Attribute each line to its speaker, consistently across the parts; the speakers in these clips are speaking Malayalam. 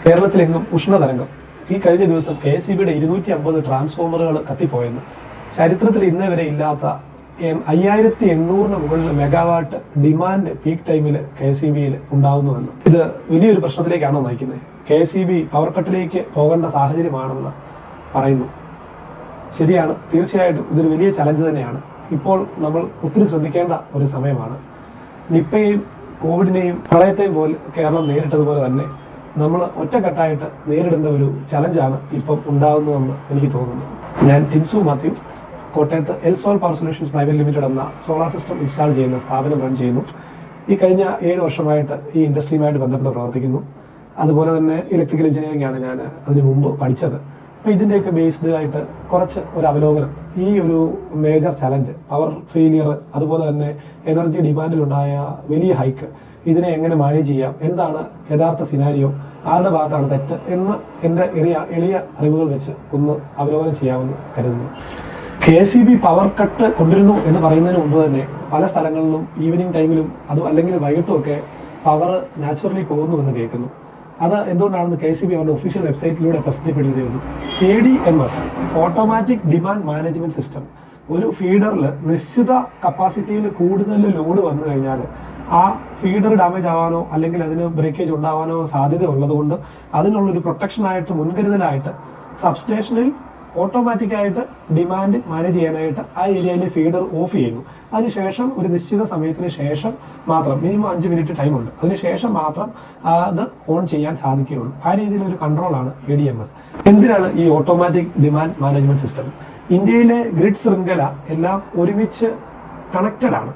Speaker 1: കേരളത്തിലെങ്ങും ഉഷ്ണതരംഗം. ഈ കഴിഞ്ഞ ദിവസം KSEBയുടെ 250 ട്രാൻസ്ഫോമറുകൾ കത്തിപ്പോയെന്ന്. ചരിത്രത്തിൽ ഇന്നേ വരെ ഇല്ലാത്ത 5800 മുകളിൽ മെഗാവാട്ട് ഡിമാൻഡ് പീക്ക് ടൈമിൽ KSEBയിൽ ഉണ്ടാകുന്നുവെന്ന്. ഇത് വലിയൊരു പ്രശ്നത്തിലേക്കാണോ നയിക്കുന്നത്? KSEB പവർ കട്ടിലേക്ക് പോകേണ്ട സാഹചര്യമാണെന്ന് പറയുന്നു. ശരിയാണ്, തീർച്ചയായിട്ടും ഇതൊരു വലിയ ചലഞ്ച് തന്നെയാണ്. ഇപ്പോൾ നമ്മൾ ഒത്തിരി ശ്രദ്ധിക്കേണ്ട ഒരു സമയമാണ്. നിപ്പയെയും കോവിഡിനെയും പ്രളയത്തെയും പോലെ കേരളം നേരിട്ടതുപോലെ തന്നെ നമ്മൾ ഒറ്റക്കെട്ടായിട്ട് നേരിടേണ്ട ഒരു ചലഞ്ചാണ് ഇപ്പം ഉണ്ടാകുന്നതെന്ന് എനിക്ക് തോന്നുന്നു. ഞാൻ ടിൻസു മാത്യു, കോട്ടയത്ത് എൽസോൾ പവർ സൊല്യൂഷൻസ് പ്രൈവറ്റ് ലിമിറ്റഡ് എന്ന സോളാർ സിസ്റ്റം ഇൻസ്റ്റാൾ ചെയ്യുന്ന സ്ഥാപനം റൺ ചെയ്യുന്നു. ഈ കഴിഞ്ഞ 7 വർഷമായിട്ട് ഈ ഇൻഡസ്ട്രിയുമായിട്ട് ബന്ധപ്പെട്ട് പ്രവർത്തിക്കുന്നു. അതുപോലെ തന്നെ ഇലക്ട്രിക്കൽ എഞ്ചിനീയറിംഗ് ആണ് ഞാൻ അതിന് മുമ്പ് പഠിച്ചത്. അപ്പോൾ ഇതിൻ്റെയൊക്കെ ബേസ്ഡ് ആയിട്ട് കുറച്ച് ഒരു അവലോകനം, ഈ ഒരു മേജർ ചലഞ്ച്, പവർ ഫെയിലിയർ, അതുപോലെ തന്നെ എനർജി ഡിമാൻഡിലുണ്ടായ വലിയ ഹൈക്ക്, ഇതിനെ എങ്ങനെ മാനേജ് ചെയ്യാം, എന്താണ് യഥാർത്ഥ സിനാരിയോ, ആരുടെ ഭാഗത്താണ് തെറ്റ് എന്ന് എൻ്റെ എളിയ അറിവുകൾ വെച്ച് ഒന്ന് അവലോകനം ചെയ്യാമെന്ന് കരുതുന്നു. KSEB പവർ കട്ട് കൊണ്ടുവരുന്നു എന്ന് പറയുന്നതിന് മുമ്പ് തന്നെ പല സ്ഥലങ്ങളിലും ഈവനിങ് ടൈമിലും അല്ലെങ്കിൽ വൈകിട്ടുമൊക്കെ പവർ നാച്ചുറലി പോകുന്നു എന്ന് കേൾക്കുന്നു. അത് എന്തുകൊണ്ടാണെന്ന് KSEB അവരുടെ ഒഫീഷ്യൽ വെബ്സൈറ്റിലൂടെ പ്രസിദ്ധപ്പെടുത്തിയിരുന്നു. ADMS, automatic demand management system. ഒരു ഫീഡറിൽ നിശ്ചിത കപ്പാസിറ്റിയിൽ കൂടുതൽ ലോഡ് വന്നു കഴിഞ്ഞാൽ ആ ഫീഡർ ഡാമേജ് ആവാനോ അല്ലെങ്കിൽ അതിന് ബ്രേക്കേജ് ഉണ്ടാവാനോ സാധ്യത ഉള്ളതുകൊണ്ട് അതിനുള്ളൊരു പ്രൊട്ടക്ഷനായിട്ട്, മുൻകരുതലായിട്ട് സബ്സ്റ്റേഷനിൽ ഓട്ടോമാറ്റിക്കായിട്ട് ഡിമാൻഡ് മാനേജ് ചെയ്യാനായിട്ട് ആ ഏരിയയിലെ ഫീഡർ ഓഫ് ചെയ്യുന്നു. അതിനുശേഷം ഒരു നിശ്ചിത സമയത്തിന് ശേഷം മാത്രം, മിനിമം 5 മിനിറ്റ് ടൈമുണ്ട്, അതിനുശേഷം മാത്രം അത് ഓൺ ചെയ്യാൻ സാധിക്കുകയുള്ളൂ. ആ രീതിയിലൊരു കൺട്രോളാണ് ADMS. എന്തിനാണ് ഈ ഓട്ടോമാറ്റിക് ഡിമാൻഡ് മാനേജ്മെന്റ് സിസ്റ്റം? ഇന്ത്യയിലെ ഗ്രിഡ് ശൃംഖല എല്ലാം ഒരുമിച്ച് കണക്റ്റഡ് ആണ്.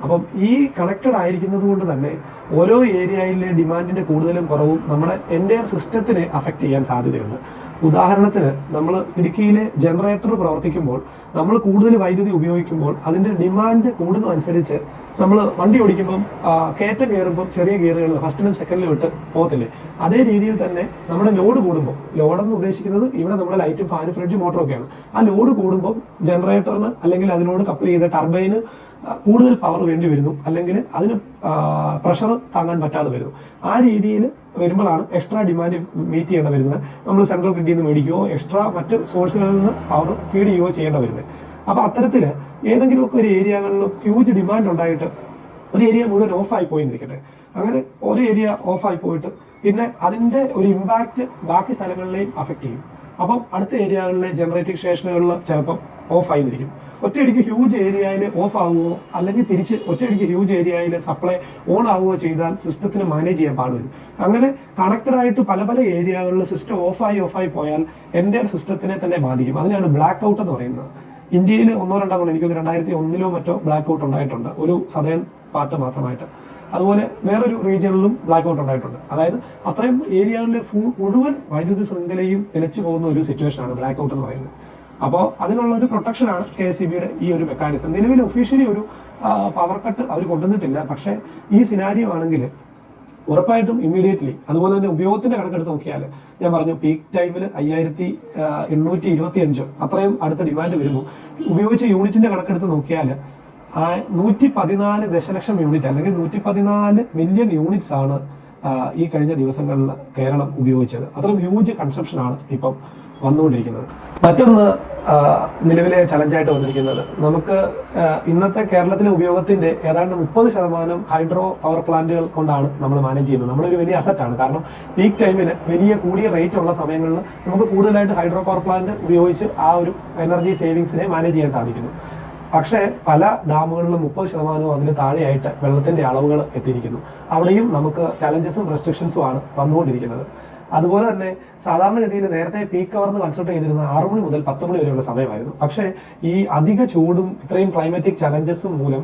Speaker 1: അപ്പം ഈ കണക്റ്റഡ് ആയിരിക്കുന്നത് കൊണ്ട് തന്നെ ഓരോ ഏരിയയിലെ ഡിമാൻഡിന്റെ കൂടുതലും കുറവും നമ്മുടെ എൻ്റയർ സിസ്റ്റത്തിനെ അഫക്റ്റ് ചെയ്യാൻ സാധ്യതയുണ്ട്. ഉദാഹരണത്തിന്, നമ്മൾ ഇടുക്കിയിലെ ജനറേറ്റർ പ്രവർത്തിക്കുമ്പോൾ നമ്മൾ കൂടുതൽ വൈദ്യുതി ഉപയോഗിക്കുമ്പോൾ അതിന്റെ ഡിമാൻഡ് കൂടുന്നതനുസരിച്ച് നമ്മൾ വണ്ടി ഓടിക്കുമ്പം കയറ്റം കയറുമ്പോൾ ചെറിയ ഗിയറുകളിൽ ഫസ്റ്റിലും സെക്കൻഡിലും ഇട്ട് പോകത്തില്ലേ, അതേ രീതിയിൽ തന്നെ നമ്മുടെ ലോഡ് കൂടുമ്പോൾ, ലോഡെന്ന് ഉദ്ദേശിക്കുന്നത് ഇവിടെ നമ്മുടെ ലൈറ്റും ഫാനും ഫ്രിഡ്ജ് മോട്ടറൊക്കെയാണ്, ആ ലോഡ് കൂടുമ്പോൾ ജനറേറ്ററിന് അല്ലെങ്കിൽ അതിനോട് കപ്പിൾ ചെയ്ത ടർബൈന് കൂടുതൽ പവർ വേണ്ടി വരുന്നു, അല്ലെങ്കിൽ അതിന് പ്രഷർ താങ്ങാൻ പറ്റാതെ വരുന്നു. ആ രീതിയിൽ വരുമ്പോഴാണ് എക്സ്ട്രാ ഡിമാൻഡ് മീറ്റ് ചെയ്യേണ്ട വരുന്നത്. നമ്മൾ സെൻട്രൽ ഗ്രിഡിൽ നിന്ന് മേടിക്കുകയോ എക്സ്ട്രാ മറ്റ് സോഴ്സുകളിൽ നിന്ന് പവർ ഫീഡ് ചെയ്യുകയോ ചെയ്യേണ്ട വരുന്നത്. അപ്പോൾ അത്തരത്തിൽ ഏതെങ്കിലുമൊക്കെ ഒരു ഏരിയകളിലും ഹ്യൂജ് ഡിമാൻഡ് ഉണ്ടായിട്ട് ഒരു ഏരിയ മുഴുവൻ ഓഫായി പോയിരിക്കട്ടെ, അങ്ങനെ ഒരു ഏരിയ ഓഫായി പോയിട്ട് പിന്നെ അതിൻ്റെ ഒരു ഇമ്പാക്റ്റ് ബാക്കി സ്ഥലങ്ങളിലെയും അഫക്റ്റ് ചെയ്യും. അപ്പം അടുത്ത ഏരിയകളിലെ ജനറേറ്റിംഗ് സ്റ്റേഷനുകളിൽ ചിലപ്പം ഓഫായിരിക്കും. ഒറ്റയടിക്ക് ഹ്യൂജ് ഏരിയയിൽ ഓഫ് ആവുകയോ അല്ലെങ്കിൽ തിരിച്ച് ഒറ്റയടിക്ക് ഹ്യൂജ് ഏരിയയിൽ സപ്ലൈ ഓൺ ആവുകയോ ചെയ്താൽ സിസ്റ്റത്തിന് മാനേജ് ചെയ്യാൻ പാടുവരും. അങ്ങനെ കണക്റ്റഡ് ആയിട്ട് പല പല ഏരിയകളിൽ സിസ്റ്റം ഓഫായി പോയാൽ എൻ്റെ സിസ്റ്റത്തിനെ തന്നെ ബാധിക്കും. അതിനാണ് ബ്ലാക്ക് ഔട്ട് എന്ന് പറയുന്നത്. ഇന്ത്യയിൽ 1-2 എനിക്കൊന്ന് 2001 മറ്റോ ബ്ലാക്ക് ഔട്ട് ഉണ്ടായിട്ടുണ്ട്, ഒരു സദേൺ പാർട്ട് മാത്രമായിട്ട്. അതുപോലെ വേറൊരു റീജിയണിലും ബ്ലാക്ക് ഔട്ട് ഉണ്ടായിട്ടുണ്ട്. അതായത് അത്രയും ഏരിയകളിലെ മുഴുവൻ വൈദ്യുതി ശൃംഖലയും നിലച്ചു പോകുന്ന ഒരു സിറ്റുവേഷനാണ് ബ്ലാക്ക് ഔട്ട് എന്ന് പറയുന്നത്. അപ്പോൾ അതിനുള്ള ഒരു പ്രൊട്ടക്ഷനാണ് KSEBയുടെ ഈ ഒരു മെക്കാനിസം. നിലവിൽ ഒഫീഷ്യലി ഒരു പവർ കട്ട് അവർ കൊണ്ടുവന്നിട്ടില്ല. പക്ഷേ ഈ സിനാരിയോ ആണെങ്കിൽ ഉറപ്പായിട്ടും ഇമ്മീഡിയറ്റ്ലി, അതുപോലെ തന്നെ ഉപയോഗത്തിന്റെ കണക്കെടുത്ത് നോക്കിയാൽ ഞാൻ പറഞ്ഞു പീക്ക് ടൈമിൽ 5825 അത്രയും അടുത്ത ഡിമാൻഡ് വരുന്നു. ഉപയോഗിച്ച യൂണിറ്റിന്റെ കണക്കെടുത്ത് നോക്കിയാൽ 114 ദശലക്ഷം യൂണിറ്റ് അല്ലെങ്കിൽ 114 മില്യൺ യൂണിറ്റ്സ് ആണ് ഈ കഴിഞ്ഞ ദിവസങ്ങളിൽ കേരളം ഉപയോഗിച്ചത്. അത്രയും ഹ്യൂജ് കൺസംഷനാണ് ഇപ്പം വന്നുകൊണ്ടിരിക്കുന്നത്. മറ്റൊന്ന് നിലവിലെ ചലഞ്ചായിട്ട് വന്നിരിക്കുന്നത്, നമുക്ക് ഇന്നത്തെ കേരളത്തിലെ ഉപയോഗത്തിന്റെ ഏതാണ്ട് 30% ഹൈഡ്രോ പവർ പ്ലാന്റുകൾ കൊണ്ടാണ് നമ്മൾ മാനേജ് ചെയ്യുന്നത്. നമ്മളൊരു വലിയ അസറ്റാണ്. കാരണം പീക്ക് ടൈമിൽ വലിയ കൂടിയ റേറ്റ് ഉള്ള സമയങ്ങളിൽ നമുക്ക് കൂടുതലായിട്ട് ഹൈഡ്രോ പവർ പ്ലാന്റ് ഉപയോഗിച്ച് ആ ഒരു എനർജി സേവിങ്സിനെ മാനേജ് ചെയ്യാൻ സാധിക്കുന്നു. പക്ഷേ പല ഡാമുകളിലും 30% അതിന് താഴെയായിട്ട് വെള്ളത്തിന്റെ അളവുകൾ എത്തിയിരിക്കുന്നു. അവിടെയും നമുക്ക് ചലഞ്ചസും റെസ്ട്രിക്ഷൻസും ആണ് വന്നുകൊണ്ടിരിക്കുന്നത്. അതുപോലെ തന്നെ സാധാരണഗതിയിൽ നേരത്തെ പീക്ക് അവർന്ന് കൺസൾട്ട് ചെയ്തിരുന്ന 6 മണി മുതൽ 10 മണി വരെയുള്ള സമയമായിരുന്നു. പക്ഷേ ഈ അധിക ചൂടും ഇത്രയും ക്ലൈമാറ്റിക് ചലഞ്ചസും മൂലം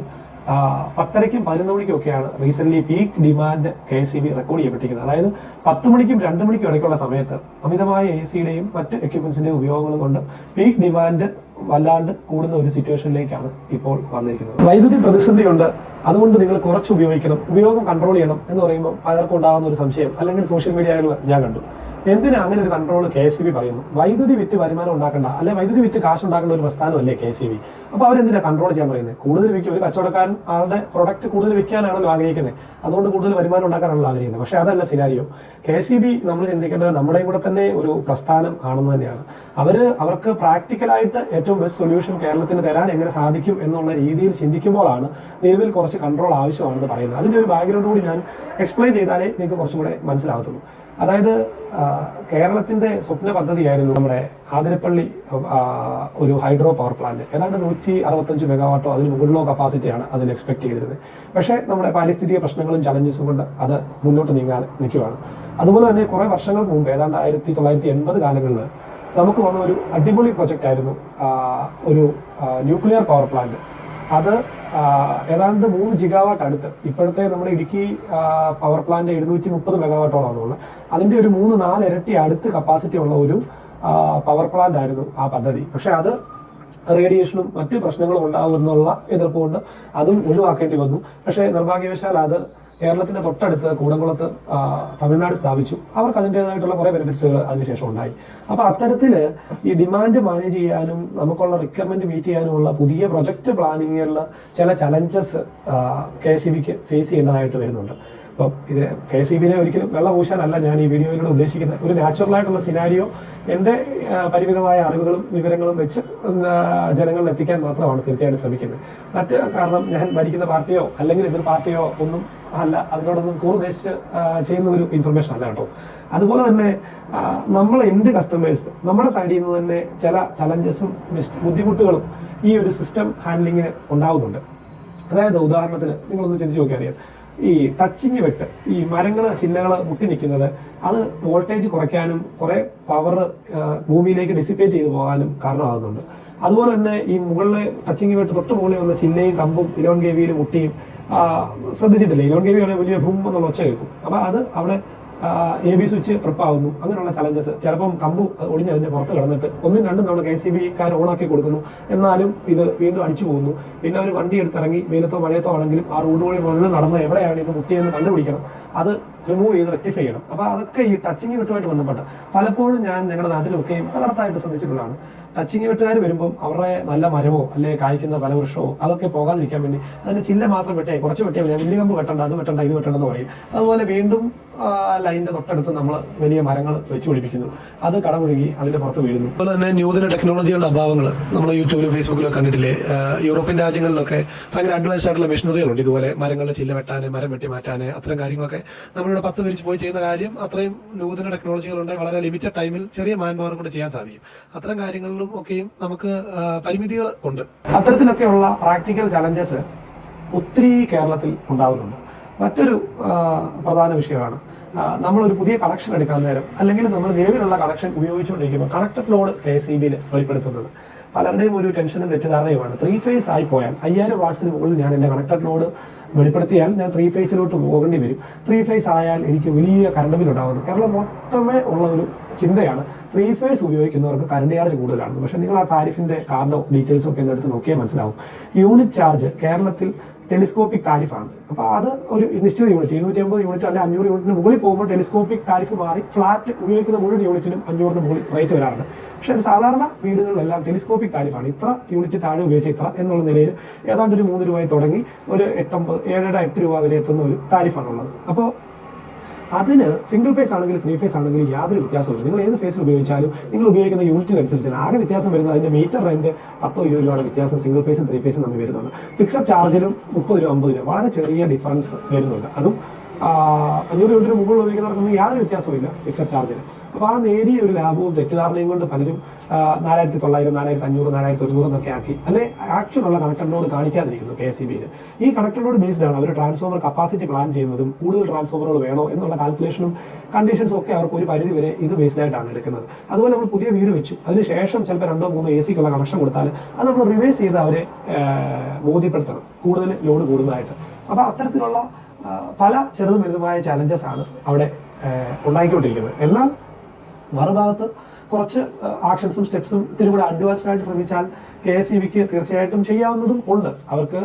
Speaker 1: 10:30ക്കും 11 മണിക്കും ഒക്കെയാണ് recent peak demand KSEB record ചെയ്യപ്പെട്ടിരിക്കുന്നത്. അതായത് 10 മണിക്കും 2 മണിക്കും ഇടയ്ക്കുള്ള സമയത്ത് അമിതമായ AC-യുടെയും മറ്റ് എക്യുപ്മെന്റ്സിന്റെയും ഉപയോഗങ്ങളും കൊണ്ട് പീക്ക് ഡിമാൻഡ് വല്ലാണ്ട് കൂടുന്ന ഒരു സിറ്റുവേഷനിലേക്കാണ് ഇപ്പോൾ വന്നിരിക്കുന്നത്. വൈദ്യുതി പ്രതിസന്ധിയുണ്ട്, അതുകൊണ്ട് നിങ്ങൾ കുറച്ച് ഉപയോഗിക്കണം, ഉപയോഗം കൺട്രോൾ ചെയ്യണം എന്ന് പറയുമ്പോൾ പലർക്കും ഉണ്ടാകുന്ന ഒരു സംശയം അല്ലെങ്കിൽ സോഷ്യൽ മീഡിയകളിൽ ഞാൻ കണ്ടു, എന്തിനാ അങ്ങനെ ഒരു കൺട്രോൾ KSEB പറയുന്നു? വൈദ്യുതി വിറ്റ് വരുമാനം ഉണ്ടാക്കണ്ട, അല്ലെ വൈദ്യുതി വിറ്റ് കാശ് ഉണ്ടാക്കേണ്ട ഒരു പ്രസ്ഥാനമല്ലേ KSEB? അപ്പോൾ അവരെന്തിനാ കൺട്രോൾ ചെയ്യാൻ പറയുന്നത്? കൂടുതൽ വിൽക്കും. ഒരു കച്ചവടക്കാരൻ ആളുടെ പ്രൊഡക്റ്റ് കൂടുതൽ വിൽക്കാനാണല്ലോ ആഗ്രഹിക്കുന്നത്, അതുകൊണ്ട് കൂടുതൽ വരുമാനം ഉണ്ടാക്കാനാണല്ലോ ആഗ്രഹിക്കുന്നത്. പക്ഷേ അതല്ല സിനാരിയോ. KSEB നമ്മൾ ചിന്തിക്കേണ്ടത് നമ്മുടെയും കൂടെ തന്നെ ഒരു പ്രസ്ഥാനം ആണെന്ന് തന്നെയാണ്. അവർക്ക് പ്രാക്ടിക്കലായിട്ട് ഏറ്റവും ബെസ്റ്റ് സൊല്യൂഷൻ കേരളത്തിന് തരാൻ എങ്ങനെ സാധിക്കും എന്നുള്ള രീതിയിൽ ചിന്തിക്കുമ്പോഴാണ് നിലവിൽ കുറച്ച് കൺട്രോൾ ആവശ്യമാണെന്ന് പറയുന്നത്. അതിൻ്റെ ഒരു ബാക്ക്ഗ്രൗണ്ട് കൂടി ഞാൻ എക്സ്പ്ലെയിൻ ചെയ്താലേ നിങ്ങൾക്ക് കുറച്ചും കൂടെ മനസ്സിലാകത്തുള്ളൂ. അതായത് കേരളത്തിന്റെ സ്വപ്ന പദ്ധതിയായിരുന്നു നമ്മുടെ ആതിരപ്പള്ളി ഒരു ഹൈഡ്രോ പവർ പ്ലാന്റ്. ഏതാണ്ട് 165 മെഗാവാട്ടോ അതിന് മുകളിലോ കപ്പാസിറ്റിയാണ് അതിന് എക്സ്പെക്ട് ചെയ്തിരുന്നത്. പക്ഷേ നമ്മുടെ പാരിസ്ഥിതിക പ്രശ്നങ്ങളും ചലഞ്ചസും കൊണ്ട് അത് മുന്നോട്ട് നിൽക്കുകയാണ്. അതുപോലെ തന്നെ കുറെ വർഷങ്ങൾക്ക് മുമ്പ് ഏതാണ്ട് 1980 കാലങ്ങളിൽ നമുക്ക് വന്ന ഒരു അടിപൊളി പ്രൊജക്റ്റ് ആയിരുന്നു ഒരു ന്യൂക്ലിയർ പവർ പ്ലാന്റ്. അത് ഏതാണ്ട് 3 ജിഗാവാട്ട് അടുത്ത്, ഇപ്പോഴത്തെ നമ്മുടെ ഇടുക്കി പവർ പ്ലാന്റ് 730 മെഗാവാട്ടോളാണുള്ളത്. അതിന്റെ ഒരു 3-4 ഇരട്ടി അടുത്ത് കപ്പാസിറ്റി ഉള്ള ഒരു പവർ പ്ലാന്റ് ആയിരുന്നു ആ പദ്ധതി. പക്ഷെ അത് റേഡിയേഷനും മറ്റ് പ്രശ്നങ്ങളും ഉണ്ടാകുമെന്നുള്ള എതിർപ്പ് കൊണ്ട് അതും ഒഴിവാക്കേണ്ടി വന്നു. പക്ഷേ നിർഭാഗ്യവശാൽ അത് കേരളത്തിന്റെ തൊട്ടടുത്ത് കൂടംകുളത്ത് തമിഴ്നാട് സ്ഥാപിച്ചു. അവർക്ക് അതിൻ്റെതായിട്ടുള്ള കുറെ ബെനിഫിറ്റ്സുകൾ അതിനുശേഷം ഉണ്ടായി. അപ്പൊ അത്തരത്തില് ഈ ഡിമാൻഡ് മാനേജ് ചെയ്യാനും നമുക്കുള്ള റിക്വയർമെന്റ് മീറ്റ് ചെയ്യാനുമുള്ള പുതിയ പ്രൊജക്ട് പ്ലാനിങ്ങിലുള്ള ചില ചലഞ്ചസ് KSEBക്ക് ഫേസ് ചെയ്യേണ്ടതായിട്ട് വരുന്നുണ്ട്. അപ്പം ഇത് KSEBിനെ ഒരിക്കലും വെള്ളം പൂശാനല്ല ഞാൻ ഈ വീഡിയോയിലൂടെ ഉദ്ദേശിക്കുന്നത്. ഒരു നാച്ചുറൽ ആയിട്ടുള്ള സിനാരിയോ എൻ്റെ പരിമിതമായ അറിവുകളും വിവരങ്ങളും വെച്ച് ജനങ്ങളിൽ എത്തിക്കാൻ മാത്രമാണ് തീർച്ചയായിട്ടും ശ്രമിക്കുന്നത്. മറ്റ് കാരണം ഞാൻ ഭരിക്കുന്ന പാർട്ടിയോ അല്ലെങ്കിൽ എതിർ പാർട്ടിയോ ഒന്നും അല്ല, അതിനോടൊന്നും ഉദ്ദേശിച്ച് ചെയ്യുന്ന ഒരു ഇൻഫർമേഷൻ അല്ല കേട്ടോ. അതുപോലെ തന്നെ നമ്മൾ എൻ്റെ കസ്റ്റമേഴ്സ് നമ്മുടെ സൈഡിൽ നിന്ന് തന്നെ ചില ചലഞ്ചസും ബുദ്ധിമുട്ടുകളും ഈ ഒരു സിസ്റ്റം ഹാൻഡ്ലിങ്ങിന് ഉണ്ടാവുന്നുണ്ട്. അതായത് ഉദാഹരണത്തിന് നിങ്ങളൊന്ന് ചിന്തിച്ച് നോക്കിയാൽ അറിയാം, ഈ ടച്ചിങ് വെട്ട്, ഈ ചില്ലകൾ മുട്ടി നിൽക്കുന്നത്, അത് വോൾട്ടേജ് കുറയ്ക്കാനും കുറെ പവർ ഭൂമിയിലേക്ക് ഡിസിപ്പേറ്റ് ചെയ്തു പോകാനും കാരണമാകുന്നുണ്ട്. അതുപോലെ തന്നെ ഈ മുകളിലെ ടച്ചിങ് വെട്ട് തൊട്ട് മുകളിൽ വന്ന ചില്ലയും കമ്പും 11 kV മുട്ടിയും ശ്രദ്ധിച്ചിട്ടില്ലേ? 11 kV ആണെങ്കിൽ വലിയ ഭൂം എന്നുള്ള ഒച്ച കേൾക്കും. അപ്പൊ അത് അവിടെ AB സ്വിച്ച് ട്രിപ്പാവുന്നു. അങ്ങനെയുള്ള ചലഞ്ചസ്. ചിലപ്പം കമ്പ് ഒടിഞ്ഞ് അതിന്റെ പുറത്ത് കിടന്നിട്ട് 1-2 തവണ KSEBക്കാർ ഓണാക്കി കൊടുക്കുന്നു, എന്നാലും ഇത് വീണ്ടും അടിച്ചു പോകുന്നു. പിന്നെ അവർ വണ്ടി എടുത്തിറങ്ങി വെയിലത്തോ മഴയത്തോ ആണെങ്കിലും ആ റോഡ് വഴി മുകളിൽ നടന്ന് എവിടെയാണ് ഇത് മുട്ടിയെന്ന് കണ്ടുപിടിക്കണം, അത് റിമൂവ് ചെയ്ത് റെക്ടിഫൈ ചെയ്യണം. അപ്പൊ അതൊക്കെ ഈ ടച്ചിങ് വെട്ടുമായിട്ട് ബന്ധപ്പെട്ട് പലപ്പോഴും ഞാൻ ഞങ്ങളുടെ നാട്ടിലൊക്കെയും പലയിടത്തായിട്ട് ശ്രദ്ധിച്ചിട്ടുള്ളതാണ്. ടച്ചിങ് വെട്ടുകാർ വരുമ്പം അവരുടെ നല്ല മരമോ അല്ലെ കായ്ക്കുന്ന ഫലവൃക്ഷമോ അതൊക്കെ പോകാതിരിക്കാൻ വേണ്ടി അതിന് ചില്ല മാത്രം വെട്ടേ, കുറച്ച് വെട്ടിയാൽ മതി, വലിയ കമ്പ് വെട്ടണ്ട, അത് വെട്ടണ്ട, ഇത് വെട്ടണ്ടെന്ന് പറയും. അതുപോലെ വീണ്ടും ലൈനിന്റെ തൊട്ടടുത്ത് നമ്മൾ വലിയ മരങ്ങൾ വെച്ച് പിടിപ്പിക്കുന്നു, അത് കടമുഴുകി അതിന്റെ പുറത്ത് വീഴുന്നു. അതുപോലെ തന്നെ നൂതന ടെക്നോളജികളുടെ അഭാവങ്ങൾ നമ്മൾ യൂട്യൂബിലും ഫേസ്ബുക്കിലും കണ്ടിട്ടില്ലേ? യൂറോപ്യൻ രാജ്യങ്ങളിലൊക്കെ ഭയങ്കര അഡ്വാൻസ് ആയിട്ടുള്ള മെഷീനറികളുണ്ട് ഇതുപോലെ മരങ്ങളുടെ ചില്ല വെട്ടാന്, മരം വെട്ടി മാറ്റാന്, അത്തരം കാര്യങ്ങളൊക്കെ നമ്മളിവിടെ 10 പേര് പോയി ചെയ്യുന്ന കാര്യം അത്രയും നൂതന ടെക്നോളജികളുണ്ട്. വളരെ ലിമിറ്റഡ് ടൈമിൽ ചെറിയ മാൻ പവർ കൊണ്ട് ചെയ്യാൻ സാധിക്കും. അത്തരം കാര്യങ്ങളിലും ഒക്കെയും നമുക്ക് പരിമിതികൾ ഉണ്ട്. അത്തരത്തിലൊക്കെയുള്ള പ്രാക്ടിക്കൽ ചലഞ്ചസ് ഒത്തിരി കേരളത്തിൽ ഉണ്ടാകുന്നുണ്ട്. മറ്റൊരു പ്രധാന വിഷയമാണ് നമ്മളൊരു പുതിയ കണക്ഷൻ എടുക്കാൻ നേരം അല്ലെങ്കിൽ നമ്മൾ നിലവിലുള്ള കണക്ഷൻ ഉപയോഗിച്ചുകൊണ്ടിരിക്കുമ്പോൾ കണക്റ്റഡ് ലോഡ് KSEBയിൽ വെളിപ്പെടുത്തുന്നത് പലരുടെയും ഒരു ടെൻഷനും തെറ്റിദ്ധാരണയുമാണ്. 3 ഫേസ് ആയി പോയാൽ 5000 വാട്ട്സിന് മുകളിൽ ഞാൻ എൻ്റെ കണക്റ്റഡ് ലോഡ് വെളിപ്പെടുത്തിയാൽ ഞാൻ 3 ഫേസിലോട്ട് പോകേണ്ടി വരും. 3 ഫേസ് ആയാൽ എനിക്ക് വലിയ കറണ്ട് ബിൽ ഉണ്ടാകുന്നു. കേരളം മൊത്തമേ ഉള്ള ഒരു ചിന്തയാണ് 3 ഫേസ് ഉപയോഗിക്കുന്നവർക്ക് കറണ്ട് ചാർജ് കൂടുതലാണ്. പക്ഷെ നിങ്ങൾ ആ താരിഫിന്റെ കാർഡോ ഡീറ്റെയിൽസോ ഒക്കെ എടുത്ത് നോക്കിയാൽ മനസ്സിലാവും. യൂണിറ്റ് ചാർജ് കേരളത്തിൽ ടെലിസ്കോപ്പിക് താരിഫാണ്. അപ്പോൾ അത് ഒരു നിശ്ചിത യൂണിറ്റ് 250 യൂണിറ്റ് അല്ലെങ്കിൽ 500 യൂണിറ്റിന് മുകളിൽ പോകുമ്പോൾ ടെലിസ്കോപ്പിക് താരിഫ് മാറി ഫ്ലാറ്റ് ഉപയോഗിക്കുന്ന മുഴുവൻ യൂണിറ്റിനും 500 മുകളിൽ റേറ്റ് വരാറുണ്ട്. പക്ഷേ സാധാരണ വീടുകളിലെല്ലാം ടെലിസ്കോപ്പിക് താരിഫാണ്. ഇത്ര യൂണിറ്റ് താഴെ ഉപയോഗിച്ച ഇത്ര എന്നുള്ള നിലയിൽ ഏതാണ്ട് ഒരു 3 രൂപയിൽ തുടങ്ങി ഒരു 8 രൂപ വരെ എത്തുന്ന ഒരു താരിഫാണുള്ളത്. അപ്പോൾ അതിന് സിംഗിൾ ഫേസ് ആണെങ്കിലും 3 ഫേസ് ആണെങ്കിലും യാതൊരു വ്യത്യാസമില്ല. നിങ്ങൾ ഏത് ഫേസിൽ ഉപയോഗിച്ചാലും നിങ്ങൾ ഉപയോഗിക്കുന്ന യൂണിറ്റിനനുസരിച്ചാണ് ആകെ വ്യത്യാസം വരുന്നത്. അതിന്റെ മീറ്റർ റെന്റ് 10-20 രൂപയുടെ വ്യത്യാസം സിംഗിൾ ഫേസും 3 ഫേസും തമ്മിൽ വരുന്നുണ്ട്. ഫിക്സഡ് ചാർജിലും 30 രൂപ 50 രൂപ വളരെ ചെറിയ ഡിഫറൻസ് വരുന്നുണ്ട്. അതും 500 യൂണിറ്റിന് മുകളിൽ ഉപയോഗിക്കുന്നവർക്കൊന്നും യാതൊരു വ്യത്യാസവും ഇല്ല ഫിക്സഡ് ചാർജിന്. അപ്പോൾ ആ നേരിയ ഒരു ലാഭവും തെറ്റിദ്ധാരണയും കൊണ്ട് പലരും 4900, 4500, 4100 എന്നൊക്കെ ആക്കി അല്ലെ ആക്ച്വൽ ഉള്ള കണക്റ്റഡ് ലോഡ് കാണിക്കാതിരിക്കുന്നു KSEBയിൽ. ഈ കണക്റ്റഡ് ലോഡ് ബേസ്ഡ് ആണ് അവർ ട്രാൻസ്ഫോമർ കപ്പാസിറ്റി പ്ലാൻ ചെയ്യുന്നതും കൂടുതൽ ട്രാൻസ്ഫോമറുകൾ വേണോ എന്നുള്ള കാൽക്കുലേഷനും കണ്ടീഷൻസും ഒക്കെ അവർക്ക് ഒരു പരിധി വരെ ഇത് ബേസ്ഡ് ആയിട്ടാണ് എടുക്കുന്നത്. അതുപോലെ നമ്മൾ പുതിയ വീട് വെച്ചു, അതിനുശേഷം ചിലപ്പോൾ 2-3 AC-ക്കുള്ള കണക്ഷൻ കൊടുത്താൽ അത് നമ്മൾ റിവേഴ്സ് ചെയ്ത് അവരെ ബോധ്യപ്പെടുത്തണം കൂടുതൽ ലോഡ് കൂടുന്നതായിട്ട്. അപ്പോൾ അത്തരത്തിലുള്ള പല ചെറുതും വലുതുമായ ചലഞ്ചസ് ആണ് അവിടെ ഉണ്ടായിക്കൊണ്ടിരിക്കുന്നത്. എന്നാൽ മറുഭാഗത്ത് കുറച്ച് ആക്ഷൻസും സ്റ്റെപ്സും ഇത്തിരി കൂടെ അഡ്വാൻസ്ഡ് ആയിട്ട് ശ്രമിച്ചാൽ KSEBക്ക് തീർച്ചയായിട്ടും ചെയ്യാവുന്നതും ഉണ്ട്. അവർക്ക്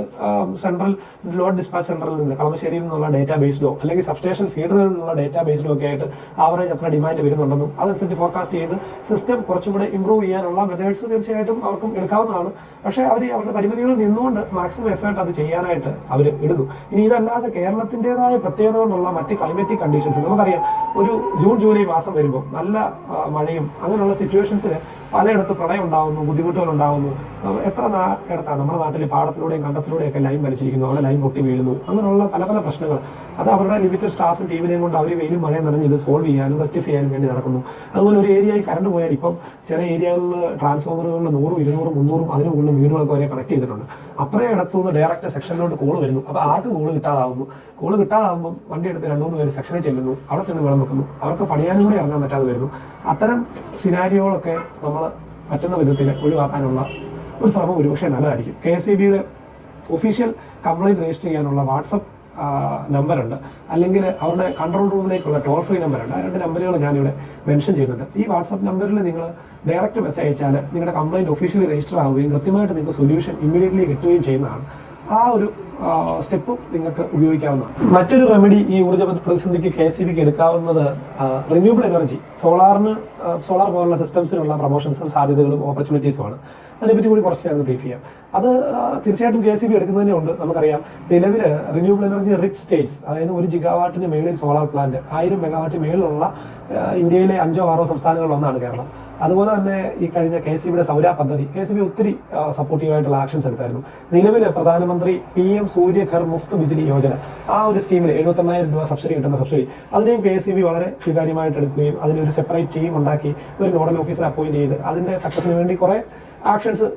Speaker 1: സെൻട്രൽ ലോഡ് ഡിസ്പാച്ച് സെന്ററിൽ നിന്ന് കളമശ്ശേരിയിൽ നിന്നുള്ള ഡേറ്റാ ബേസ്ഡോ അല്ലെങ്കിൽ സബ്സ്റ്റേഷൻ ഫീഡറുകളിൽ നിന്നുള്ള ഡേറ്റാ ബേസ്ഡോ ഒക്കെ ആയിട്ട് ആവറേജ് എത്ര ഡിമാൻഡ് വരുന്നുണ്ടെന്നും അതനുസരിച്ച് ഫോർകാസ്റ്റ് ചെയ്ത് സിസ്റ്റം കുറച്ചും കൂടെ ഇംപ്രൂവ് ചെയ്യാനുള്ള മെത്തേഡ്സ് തീർച്ചയായിട്ടും അവർക്കും എടുക്കാവുന്നതാണ്. പക്ഷേ അവരുടെ പരിമിതികളിൽ നിന്നുകൊണ്ട് മാക്സിമം എഫേർട്ട് അത് ചെയ്യാനായിട്ട് അവർ ഇടുന്നു. ഇനി ഇതല്ലാതെ കേരളത്തിൻ്റെതായ പ്രത്യേകത കൊണ്ടുള്ള മറ്റ് ക്ലൈമറ്റിക് കണ്ടീഷൻസ് നമുക്കറിയാം. ഒരു ജൂൺ ജൂലൈ മാസം വരുമ്പോൾ നല്ല മഴയും അങ്ങനെയുള്ള സിറ്റുവേഷൻസിൽ പലയിടത്ത് പ്രളയം ഉണ്ടാകുന്നു, ബുദ്ധിമുട്ടുകൾ ഉണ്ടാകുന്നു. എത്ര ഇടത്താണ് നമ്മുടെ നാട്ടിൽ പാടത്തിലൂടെയും കണ്ടത്തിലൂടെയൊക്കെ ലൈൻ വലിച്ചിരിക്കുന്നു, അവിടെ ലൈൻ പൊട്ടി വീഴുന്നു. അങ്ങനെയുള്ള പല പല പ്രശ്നങ്ങൾ അത് അവരുടെ ലിമിറ്റഡ് സ്റ്റാഫും ടീമിനെയും കൊണ്ട് അവർ വെയിലും മഴയും നനഞ്ഞ് ഇത് സോൾവ് ചെയ്യാനും റെക്ടിഫൈ ചെയ്യാനും വേണ്ടി നടക്കുന്നു. അതുപോലെ ഒരു ഏരിയയിൽ കറണ്ട് പോയാൽ ഇപ്പം ചില ഏരിയകളിൽ ട്രാൻസ്ഫോമറുകളിൽ 100, 200, 300 അതിന് കൂടുതൽ വീടുകളൊക്കെ വരെ കണക്ട് ചെയ്തിട്ടുണ്ട്. അത്രയും ഇടത്തുനിന്ന് ഡയറക്റ്റ് സെക്ഷനിലോട്ട് കോള് വരുന്നു. അപ്പോൾ ആർക്കും കോള് കിട്ടാതാവുന്നു. കോള് കിട്ടാതാവുമ്പോൾ വണ്ടി എടുത്ത് 2-3 പേര് സെക്ഷനിൽ ചെല്ലുന്നു, അവിടെ ചെന്ന് വെള്ളം വെക്കുന്നു. അവർക്ക് പണിയാനും കൂടി ഇറങ്ങാൻ പറ്റാതെ വരുന്നു. അത്തരം സിനാരിയോകളൊക്കെ നമ്മൾ പറ്റുന്ന വിധത്തിൽ ഒഴിവാക്കാനുള്ള ഒരു ശ്രമം ഒരുപക്ഷെ നല്ലതായിരിക്കും. KSEBയുടെ ഒഫീഷ്യൽ കംപ്ലൈൻറ്റ് രജിസ്റ്റർ ചെയ്യാനുള്ള വാട്സപ്പ് നമ്പറുണ്ട്, അല്ലെങ്കിൽ അവരുടെ കൺട്രോൾ റൂമിലേക്കുള്ള ടോൾ ഫ്രീ നമ്പറുണ്ട്. ആ 2 നമ്പറുകൾ ഞാനിവിടെ മെൻഷൻ ചെയ്യുന്നുണ്ട്. ഈ വാട്സപ്പ് നമ്പറിൽ നിങ്ങൾ ഡയറക്റ്റ് മെസ്സേജ് അയച്ചാൽ നിങ്ങളുടെ കംപ്ലൈൻറ്റ് ഒഫീഷ്യലി രജിസ്റ്റർ ആവുകയും കൃത്യമായിട്ട് നിങ്ങൾക്ക് സൊല്യൂഷൻ ഇമ്മീഡിയറ്റ്ലി കിട്ടുകയും ചെയ്യുന്നതാണ്. ആ ഒരു സ്റ്റെപ്പും നിങ്ങൾക്ക് ഉപയോഗിക്കാവുന്നതാണ്. മറ്റൊരു റെമഡി ഈ ഊർജ്ജ പ്രതിസന്ധിക്ക് KSEBക്ക് എടുക്കാവുന്നത് റിന്യൂവബിൾ എനർജി, സോളാർ പോലുള്ള സിസ്റ്റംസിനുള്ള പ്രൊമോഷൻസും സാധ്യതകളും ഓപ്പർച്യൂണിറ്റീസുമാണ്. അതിനെപ്പറ്റി കൂടി കുറച്ച് നേരം ബ്രീഫ് ചെയ്യാം. അത് തീർച്ചയായിട്ടും KSEB എടുക്കുന്നതന്നെ ഉണ്ട്. നമുക്കറിയാം നിലവിൽ റിന്യൂവബിൾ എനർജി റിച്ച് സ്റ്റേറ്റ്സ്, അതായത് 1 ഗിഗാവാട്ടിന് മേളിൽ സോളാർ പ്ലാന്റ്, 1000 മെഗാവാട്ടിന് മേളിലുള്ള ഇന്ത്യയിലെ 5-6 സംസ്ഥാനങ്ങളിലൊന്നാണ് കേരളം. അതുപോലെ തന്നെ ഈ കഴിഞ്ഞ KSEBയുടെ സൗര പദ്ധതി KSEB ഒത്തിരി സപ്പോർട്ടീവായിട്ടുള്ള ആക്ഷൻസ് എടുത്തായിരുന്നു. നിലവിൽ പ്രധാനമന്ത്രി PM സൂര്യ ഘർ മുഫ്ത് ബിജ്ലി യോജന, ആ ഒരു സ്കീമിൽ 78,000 രൂപ സബ്സിഡി കിട്ടുന്ന സബ്സിഡി, അതിനെയും KSEB വളരെ സ്വീകാര്യമായിട്ട് എടുക്കുകയും അതിനൊരു സെപ്പറേറ്റ് ടീം ഉണ്ടാക്കി ഒരു നോഡൽ ഓഫീസർ അപ്പോയിന്റ് ചെയ്ത് അതിന്റെ സക്സസിന് വേണ്ടി കുറെ ആക്ഷൻസ്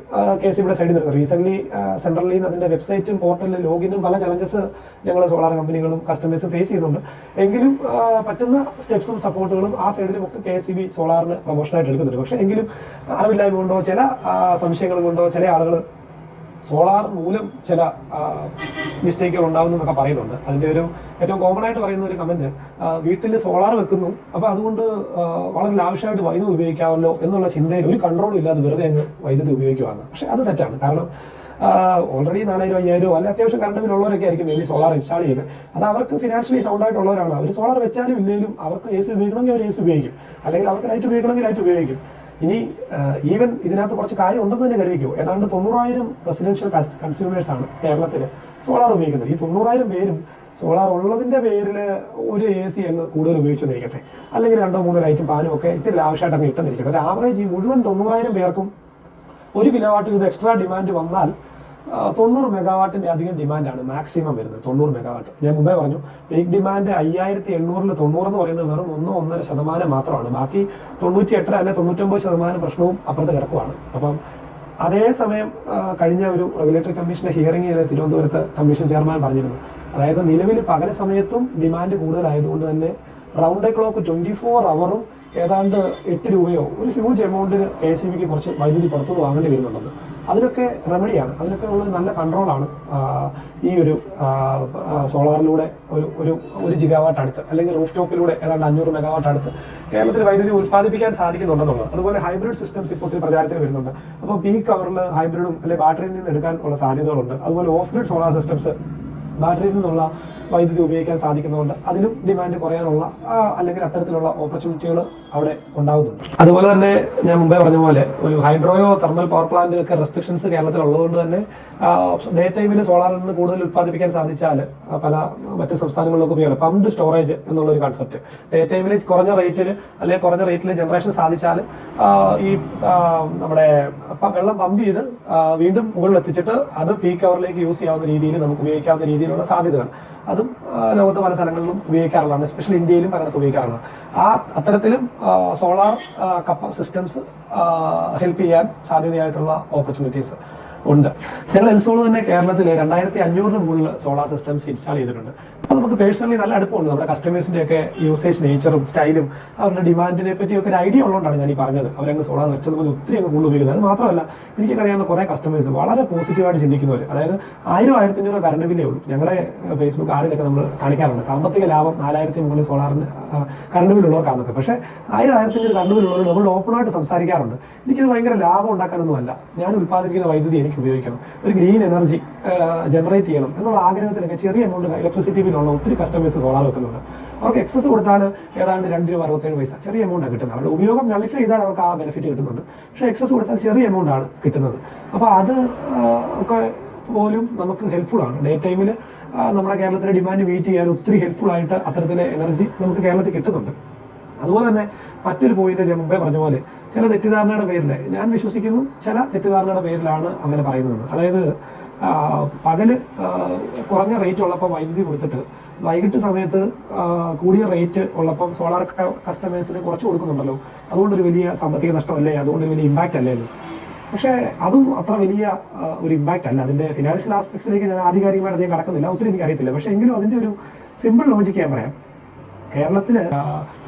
Speaker 1: KSEBയുടെ സൈഡിൽ നിന്ന് റീസെന്റ് സെൻട്രലിൽ നിന്ന് അതിന്റെ വെബ്സൈറ്റും പോർട്ടലിലും ലോഗിനും പല ചലഞ്ചസ് ഞങ്ങൾ സോളാർ കമ്പനികളും കസ്റ്റമേഴ്സും ഫേസ് ചെയ്യുന്നുണ്ട്. എങ്കിലും പറ്റുന്ന സ്റ്റെപ്സും സപ്പോർട്ടുകളും ആ സൈഡിലും ഒക്കെ KSEB സോളാറിന് പ്രൊമോഷനായിട്ട് എടുക്കുന്നുണ്ട്. പക്ഷേ എങ്കിലും അറിവില്ലായ്മ കൊണ്ടോ ചില സംശയങ്ങൾ കൊണ്ടോ ചില ആളുകൾ സോളാർ മൂലം ചില മിസ്റ്റേക്കുകൾ ഉണ്ടാകുന്നു എന്നൊക്കെ പറയുന്നുണ്ട്. അതിൻ്റെ ഒരു ഏറ്റവും കോമൺ ആയിട്ട് പറയുന്ന ഒരു കമന്റ്, വീട്ടിൽ സോളാർ വെക്കുന്നു അപ്പോൾ അതുകൊണ്ട് വളരെ ലാവിഷായിട്ട് വൈദ്യുതി ഉപയോഗിക്കാമല്ലോ എന്നുള്ള ചിന്തയിൽ ഒരു കൺട്രോളും ഇല്ലാതെ വെറുതെ അങ്ങ് വൈദ്യുതി ഉപയോഗിക്കുവാണ്. പക്ഷെ അത് തെറ്റാണ്. കാരണം ഓൾറെഡി 4,000, 5,000 അല്ലെ അത്യാവശ്യം കറണ്ട് ബില്ലുള്ളവരൊക്കെ ആയിരിക്കും വലിയ സോളാർ ഇൻസ്റ്റാൾ ചെയ്യുന്നത്. അത് അവർക്ക് ഫിനാൻഷ്യലി സൗണ്ട് ആയിട്ടുള്ളവരാണ്. അവർ സോളാർ വെച്ചാലും ഇല്ലെങ്കിലും അവർക്ക് AC ഉപയോഗിക്കണമെങ്കിൽ അവർ AC ഉപയോഗിക്കും, അല്ലെങ്കിൽ അവർക്ക് ലൈറ്റ് ഉപയോഗിക്കണമെങ്കിൽ ലൈറ്റ് ഉപയോഗിക്കും. ഇനി ഈവൻ ഇതിനകത്ത് കുറച്ച് കാര്യം ഉണ്ടെന്ന് തന്നെ കരുതിക്കോ. ഏതാണ്ട് 90,000 റെസിഡൻഷ്യൽ കൺസ്യൂമേഴ്സ് ആണ് കേരളത്തിൽ സോളാർ ഉപയോഗിക്കുന്നത്. ഈ 90,000 പേരും സോളാർ ഉള്ളതിന്റെ പേരിൽ ഒരു AC അങ്ങ് കൂടുതൽ ഉപയോഗിച്ചെന്നിരിക്കട്ടെ, അല്ലെങ്കിൽ 2-3 ലൈറ്റും ഫാനും ഒക്കെ ഇത്തിരി ആവശ്യമായിട്ട് അങ്ങ് ഇട്ടെന്നിരിക്കട്ടെ. ഒരു ആവറേജ് ഈ മുഴുവൻ 90,000 പേർക്കും 1 കിലോവാട്ട് ഇത് എക്സ്ട്രാ ഡിമാൻഡ് വന്നാൽ 90 മെഗാവാട്ടിന്റെ അധികം ഡിമാൻഡാണ് മാക്സിമം വരുന്നത്. 90 മെഗാവാട്ട് ഞാൻ മുമ്പേ പറഞ്ഞു. പീക്ക് ഡിമാൻഡ് 5,800-ൽ 90 എന്ന് പറയുന്നത് വെറും 1-1.5% മാത്രമാണ്. ബാക്കി 98 അല്ലെ 99% പ്രശ്നവും അപ്പുറത്ത് കിടക്കുവാണ്. അപ്പം അതേസമയം കഴിഞ്ഞ ഒരു റെഗുലേറ്ററി കമ്മീഷന്റെ ഹിയറിംഗിൽ തിരുവനന്തപുരത്ത് കമ്മീഷൻ ചെയർമാൻ പറഞ്ഞിരുന്നു, അതായത് നിലവിൽ പകൽ സമയത്തും ഡിമാൻഡ് കൂടുതലായതുകൊണ്ട് തന്നെ റൗണ്ട് എ ക്ലോക്ക് 24 അവറും ഏതാണ്ട് 8 രൂപയോ ഒരു ഹ്യൂജ് എമൗണ്ടിന് KSEBക്ക് കുറച്ച് വൈദ്യുതി പുറത്തുനിന്ന് വാങ്ങേണ്ടി വരുന്നുണ്ടെന്ന്. അതിനൊക്കെ റെമഡിയാണ്, അതിനൊക്കെ ഉള്ള നല്ല കൺട്രോളാണ് ഈ ഒരു സോളാറിലൂടെ ഒരു ജിഗാവാട്ട് അടുത്ത്, അല്ലെങ്കിൽ റൂഫ് ടോപ്പിലൂടെ ഏതാണ്ട് 500 മെഗാവാട്ട് അടുത്ത് കേരളത്തിൽ വൈദ്യുതി ഉത്പാദിപ്പിക്കാൻ സാധിക്കുന്നുണ്ടെന്നുള്ളത്. അതുപോലെ ഹൈബ്രിഡ് സിസ്റ്റംസ് ഇപ്പോൾ ഒത്തിരി പ്രചാരത്തിൽ വരുന്നുണ്ട്. അപ്പോൾ പീക്ക് അവറിൽ ഹൈബ്രിഡും അല്ലെങ്കിൽ ബാറ്ററിയിൽ നിന്ന് എടുക്കാൻ ഉള്ള സാധ്യതകളുണ്ട്. അതുപോലെ ഓഫ് ഗ്രിഡ് സോളാർ സിസ്റ്റംസ് ബാറ്ററിയിൽ നിന്നുള്ള വൈദ്യുതി ഉപയോഗിക്കാൻ സാധിക്കുന്നതുകൊണ്ട് അതിലും ഡിമാൻഡ് കുറയാനുള്ള അല്ലെങ്കിൽ അത്തരത്തിലുള്ള ഓപ്പർച്യൂണിറ്റികൾ അവിടെ ഉണ്ടാകുന്നുണ്ട്. അതുപോലെ തന്നെ ഞാൻ മുമ്പേ പറഞ്ഞ പോലെ ഒരു ഹൈഡ്രോയോ തെർമൽ പവർ പ്ലാന്റിലൊക്കെ റെസ്ട്രിക്ഷൻസ് കേരളത്തിൽ ഉള്ളതുകൊണ്ട് തന്നെ ഡേ ടൈമിൽ സോളാറിൽ നിന്ന് കൂടുതൽ ഉത്പാദിപ്പിക്കാൻ സാധിച്ചാൽ പല മറ്റ് സംസ്ഥാനങ്ങളിലൊക്കെ ഉപയോഗിക്കാം. പമ്പ്ഡ് സ്റ്റോറേജ് എന്നുള്ളൊരു കൺസെപ്റ്റ്, ഡേ ടൈമിൽ കുറഞ്ഞ റേറ്റിൽ ജനറേഷൻ സാധിച്ചാൽ ഈ നമ്മുടെ വെള്ളം പമ്പ് ചെയ്ത് വീണ്ടും മുകളിൽ എത്തിച്ചിട്ട് അത് പീക്ക് അവറിലേക്ക് യൂസ് ചെയ്യാവുന്ന രീതിയിൽ നമുക്ക് ഉപയോഗിക്കാവുന്ന രീതിയിലുള്ള സാധ്യതകൾ അതും ലോകത്ത് പല സ്ഥലങ്ങളിലും ഉപയോഗിക്കാറുള്ളതാണ്. എസ്പെഷ്യലി ഇന്ത്യയിലും പലയിടത്തും ഉപയോഗിക്കാറുള്ളതാണ്. അത്തരത്തിലും സോളാർ സിസ്റ്റംസ് ഹെൽപ്പ് ചെയ്യാൻ സാധ്യതയായിട്ടുള്ള ഓപ്പർച്യൂണിറ്റീസ് ഉണ്ട്. ഞങ്ങൾ എൽസോൾ തന്നെ കേരളത്തിൽ 2500 മുകളിൽ സോളാർ സിസ്റ്റംസ് ഇൻസ്റ്റാൾ ചെയ്തിട്ടുണ്ട്. അപ്പോൾ നമുക്ക് പേഴ്സണലി നല്ല അടുപ്പമുണ്ട്. നമ്മുടെ കസ്റ്റമേഴ്സിന്റെ ഒക്കെ യൂസേജ് നേച്ചറും സ്റ്റൈലും അവരുടെ ഡിമാൻഡിനെ പറ്റിയൊക്കെ ഒരു ഐഡിയ ഉള്ളതുകൊണ്ടാണ് ഞാൻ ഈ പറഞ്ഞത്. അവരങ്ങ് സോളാർ വെച്ചത് പോലെ ഒത്തിരി അങ്ങ് കൂടുതൽ ഉപയോഗിക്കുന്നത്. അത് മാത്രമല്ല, എനിക്കറിയാവുന്ന കുറേ കസ്റ്റമേഴ്സ് വളരെ പോസിറ്റീവായിട്ട് ചിന്തിക്കുന്നവർ, അതായത് 1000-1500 കറണ്ട് ബില്ലേ ഉള്ളൂ. ഞങ്ങളുടെ ഫേസ്ബുക്ക് ആഡിലൊക്കെ നമ്മൾ കാണിക്കാറുണ്ട് സാമ്പത്തിക ലാഭം 4000 മുകളിൽ സോളാറിന് കറണ്ട് ബില്ലുള്ളവർക്കാന്നൊക്കെ. പക്ഷേ 1000-1500 കറണ്ട് ബില്ലുള്ളവർ നമ്മൾ ഓപ്പണായിട്ട് സംസാരിക്കാറുണ്ട്. എനിക്കിത് ഭയങ്കര ലാഭം ഉണ്ടാക്കാനൊന്നുമല്ല, ഞാൻ ഉൽപ്പാദിപ്പിക്കുന്ന വൈദ്യുതി എനിക്ക് ഉപയോഗിക്കണം, ഒരു ഗ്രീൻ എനർജി ജനറേറ്റ് ചെയ്യണം എന്നുള്ള ആഗ്രഹത്തിലൊക്കെ ചെറിയ എമൗണ്ട് ഇലക്ട്രിസിറ്റി ബില്ലുള്ള ഒത്തിരി കസ്റ്റമേഴ്സ് സോളാർ വെക്കുന്നുണ്ട്. അവർക്ക് എക്സസ് കൊടുത്താൽ ഏതാണ്ട് 2 രൂപ 67 പൈസ ചെറിയ എമൗണ്ടാണ് കിട്ടുന്നത്. അവരുടെ ഉപയോഗം നള്ളിഫൈ ചെയ്താൽ അവർക്ക് ആ ബെനിഫിറ്റ് കിട്ടുന്നുണ്ട്. പക്ഷേ എക്സസ് കൊടുത്താൽ ചെറിയ എമൗണ്ട് ആണ് കിട്ടുന്നത്. അപ്പോൾ അത് ഒക്കെ പോലും നമുക്ക് ഹെൽപ്ഫുൾ ആണ്. ഡേ ടൈമിൽ നമ്മുടെ കേരളത്തിലെ ഡിമാൻഡ് മീറ്റ് ചെയ്യാൻ ഒത്തിരി ഹെൽപ്ഫുൾ ആയിട്ട് അത്തരത്തിലെ എനർജി നമുക്ക് കേരളത്തിൽ കിട്ടുന്നുണ്ട്. അതുപോലെ തന്നെ മറ്റൊരു പോയിന്റ് ഞാൻ മുമ്പേ പറഞ്ഞ പോലെ ചില തെറ്റിദ്ധാരണയുടെ പേരിൽ, ഞാൻ വിശ്വസിക്കുന്നു ചില തെറ്റിദ്ധാരണയുടെ പേരിലാണ് അങ്ങനെ പറയുന്നത്. അതായത് പകല് കുറഞ്ഞ റേറ്റ് ഉള്ളപ്പോൾ വൈദ്യുതി കൊടുത്തിട്ട് വൈകിട്ട് സമയത്ത് കൂടിയ റേറ്റ് ഉള്ളപ്പം സോളാർ കസ്റ്റമേഴ്സിന് കുറച്ച് കൊടുക്കുന്നുണ്ടല്ലോ, അതുകൊണ്ടൊരു വലിയ സാമ്പത്തിക നഷ്ടമല്ലേ, അതുകൊണ്ടൊരു വലിയ ഇമ്പാക്റ്റ് അല്ലേ എന്ന്. പക്ഷേ അതും അത്ര വലിയ ഒരു ഇമ്പാക്റ്റ് അല്ല. അതിൻ്റെ ഫിനാൻഷ്യൽ ആസ്പെക്ട്സിലേക്ക് ഞാൻ ആധികാരികമായിട്ട് അധികം കടക്കുന്നില്ല, ഒത്തിരി എനിക്കറിയത്തില്ല. പക്ഷേ എങ്കിലും അതിൻ്റെ ഒരു സിമ്പിൾ ലോജിക്ക് ഞാൻ പറയാം. കേരളത്തിൽ